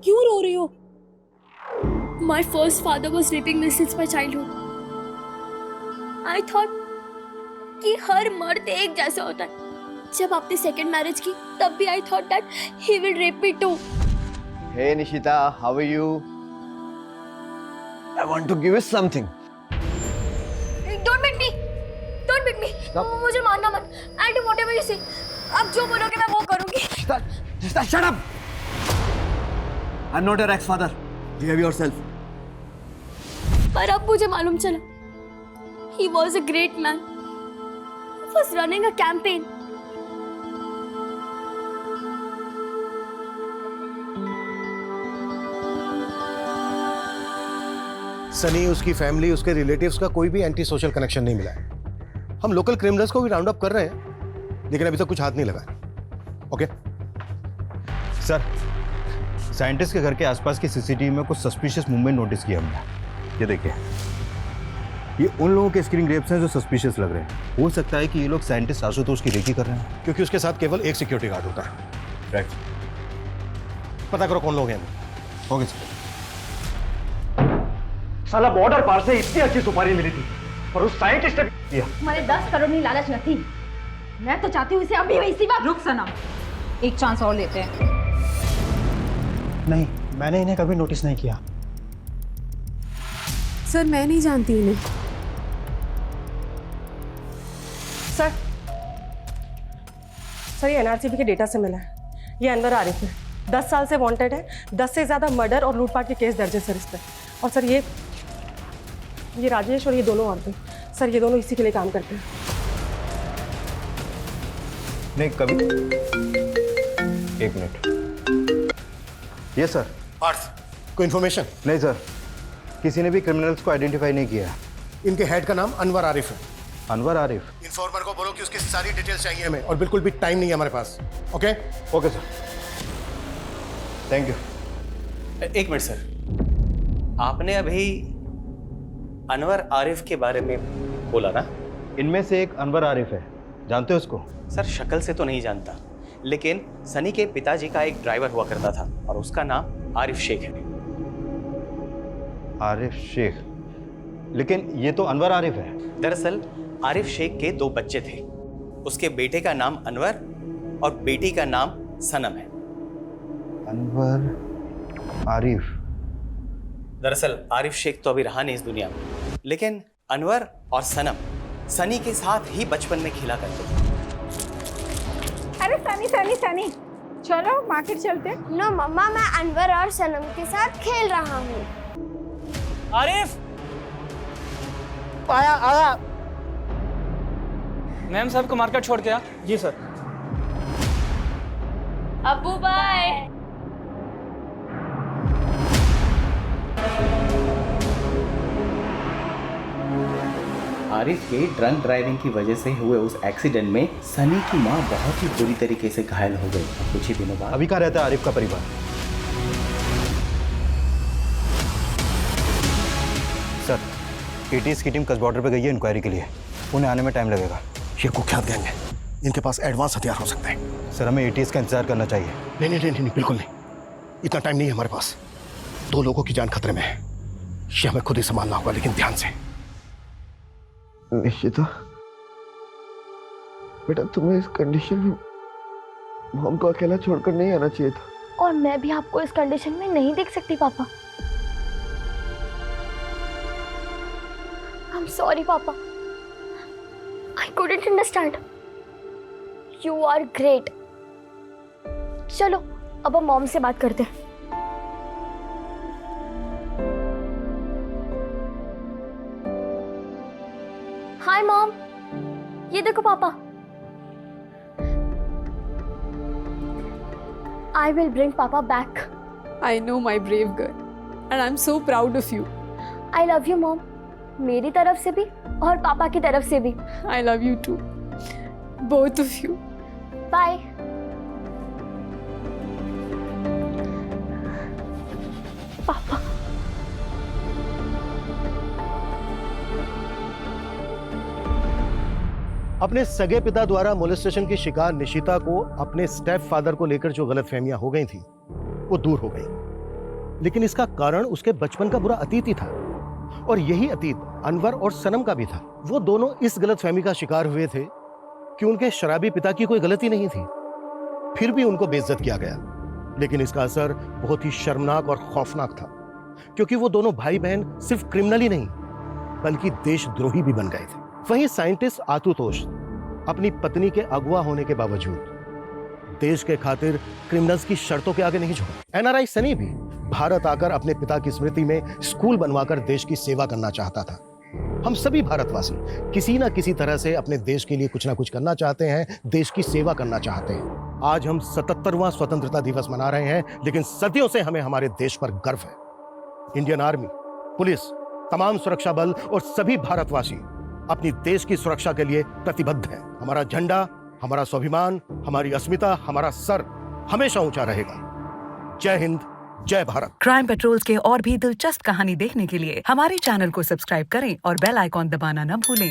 क्यों रो रही हो? My first father was raping me since my childhood. I thought कि हर मर्द एक जैसा होता है। जब आपने सेकंड मैरिज की तब भी I thought that he will rape me too. Hey Nishita, how are you? I want to give you something. Don't beat me. Don't beat me. मुझे मारना मत। I'll do whatever you say. आप जो बोलोगे मैं वो करूँगी। Nishita, shut up. I'm not your ex-father. Behave yourself. पर अब मुझे मालूम चला he was a great man. He was running a campaign. Sunny, उसकी फैमिली, उसके रिलेटिव्स का कोई भी एंटी सोशल कनेक्शन नहीं मिला है। हम लोकल क्रिमिनल्स को भी राउंड अप कर रहे हैं, लेकिन अभी तक कुछ हाथ नहीं लगा है। ओके सर, साइंटिस्ट के घर के आसपास की सीसीटीवी में कुछ सस्पिशियस मूवमेंट नोटिस किया हमने। ये देखिए, ये उन लोगों के स्क्रीन ग्रेप्स हैं जो सस्पिशियस लग रहे हैं। हो सकता है कि ये लोग साइंटिस्ट आशुतोष की रेकी कर रहे हैं, क्योंकि उसके साथ केवल एक सिक्योरिटी गार्ड होता है। राइट। पता करो कौन लोग हैं। Okay sir. साला बॉर्डर पार से इतनी अच्छी सुपारी मिली थी और उस साइंटिस्ट ने दिया। हमारे 10 करोड़ की लालच न थी। मैं तो चाहती हूँ इसे अभी इसी वक्त। रुक सनम, एक चांस और लेते हैं। नहीं, मैंने इन्हें कभी नोटिस नहीं किया। सर मैं नहीं जानती इन्हें। सर ये एनआरसीबी के डेटा से मिला है। ये अनवर आरिफ है, 10 साल से वांटेड है। 10 से ज़्यादा मर्डर और लूटपाट के केस दर्ज है सर इस पर। और सर ये राजेश और ये दोनों औरतें, सर ये दोनों इसी के लिए काम करते हैं। नहीं, कभी। एक मिनट। ये सर। पार्थ, कोई इन्फॉर्मेशन? नहीं सर, किसी ने भी क्रिमिनल्स को आइडेंटिफाई नहीं किया। इनके हेड का नाम अनवर आरिफ है। अनवर आरिफ? इन्फॉर्मर को बोलो कि उसकी सारी डिटेल्स चाहिए हमें, और बिल्कुल भी टाइम नहीं है हमारे पास। Okay? Okay sir, thank you. एक मिनट सर, आपने अभी अनवर आरिफ के बारे में बोला ना? इनमें से एक अनवर आरिफ है, जानते हो उसको? सर शक्ल से तो नहीं जानता, लेकिन सनी के पिताजी का एक ड्राइवर हुआ करता था और उसका नाम आरिफ शेख है। आरिफ शेख? लेकिन ये तो अनवर आरिफ है। दरअसल आरिफ शेख के 2 बच्चे थे। उसके बेटे का नाम अनवर और बेटी का नाम सनम है। अनवर आरिफ? दरअसल आरिफ शेख तो अभी रहा नहीं इस दुनिया में, लेकिन अनवर और सनम सनी के साथ ही बचपन में खेला करते थे। अरे सनी, चलो मार्केट चलते। नो मम्मा, मैं अनवर और सनम के साथ खेल रहा हूँ। आरिफ! आया। मैम साहब को मार्केट छोड़ के आ। जी सर। अब्बू बाय। आरिफ के ड्रंक ड्राइविंग की वजह से हुए उस एक्सीडेंट में सनी की माँ बहुत ही बुरी तरीके से घायल हो गई। कुछ ही दिनों बाद अभी कहाँ रहता है आरिफ का परिवार? सर, एटीएस की टीम कस बॉर्डर पे गई है इंक्वायरी के लिए। उन्हें आने में टाइम लगेगा। ये कुख्यात गैंग है, इनके पास एडवांस हथियार हो सकते हैं। सर, हमें एटीएस का इंतजार करना चाहिए। नहीं, बिल्कुल नहीं। इतना टाइम नहीं है हमारे पास। 2 लोगों की जान खतरे में है। ये हमें खुद ही संभालना होगा, लेकिन ध्यान से। निश्चिता, बेटा तुम्हें इस कंडीशन में मॉम को अकेला छोड़कर नहीं आना चाहिए था। और मैं भी आपको इस कंडीशन में नहीं देख सकती पापा। आई एम सॉरी पापा, I couldn't understand. You are great. चलो अब हम मॉम से बात करते हैं। हाय मॉम, ये देखो पापा। I will bring Papa back. I know, my brave girl, and I'm so proud of you. I love you, Mom. मेरी तरफ से भी और पापा की तरफ से भी. I love you too. Both of you. Bye. पापा. अपने सगे पिता द्वारा मोलेस्टेशन की शिकार निशिता को अपने स्टेप फादर को लेकर जो गलतफहमियां हो गई थी वो दूर हो गई, लेकिन इसका कारण उसके बचपन का बुरा अतीत ही था। और यही अतीत अनवर और सनम का भी था। वो दोनों इस गलतफहमी का शिकार हुए थे कि उनके शराबी पिता की कोई गलती नहीं थी, फिर भी उनको बेइज्जत किया गया। लेकिन इसका असर बहुत ही शर्मनाक और खौफनाक था, क्योंकि वो दोनों भाई बहन सिर्फ क्रिमिनल ही नहीं बल्कि देशद्रोही भी बन गए थे। वहीं साइंटिस्ट आशुतोष अपनी पत्नी के अगवा होने के बावजूद देश के खातिर क्रिमिनल्स की शर्तों के आगे नहीं झुका। एनआरआई सनी भी भारत आकर अपने पिता की स्मृति में स्कूल बनवाकर देश की सेवा करना चाहता था। हम सभी भारतवासी किसी ना किसी तरह से अपने देश के लिए कुछ ना कुछ करना चाहते हैं, देश की सेवा करना चाहते हैं। आज हम 77वां स्वतंत्रता दिवस मना रहे हैं, लेकिन सदियों से हमें हमारे देश पर गर्व है। इंडियन आर्मी, पुलिस, तमाम सुरक्षा बल और सभी भारतवासी अपनी देश की सुरक्षा के लिए प्रतिबद्ध है। हमारा झंडा, हमारा स्वाभिमान, हमारी अस्मिता, हमारा सर हमेशा ऊंचा रहेगा। जय हिंद, जय भारत। क्राइम पेट्रोल्स के और भी दिलचस्प कहानी देखने के लिए हमारे चैनल को सब्सक्राइब करें और बेल आइकॉन दबाना न भूलें।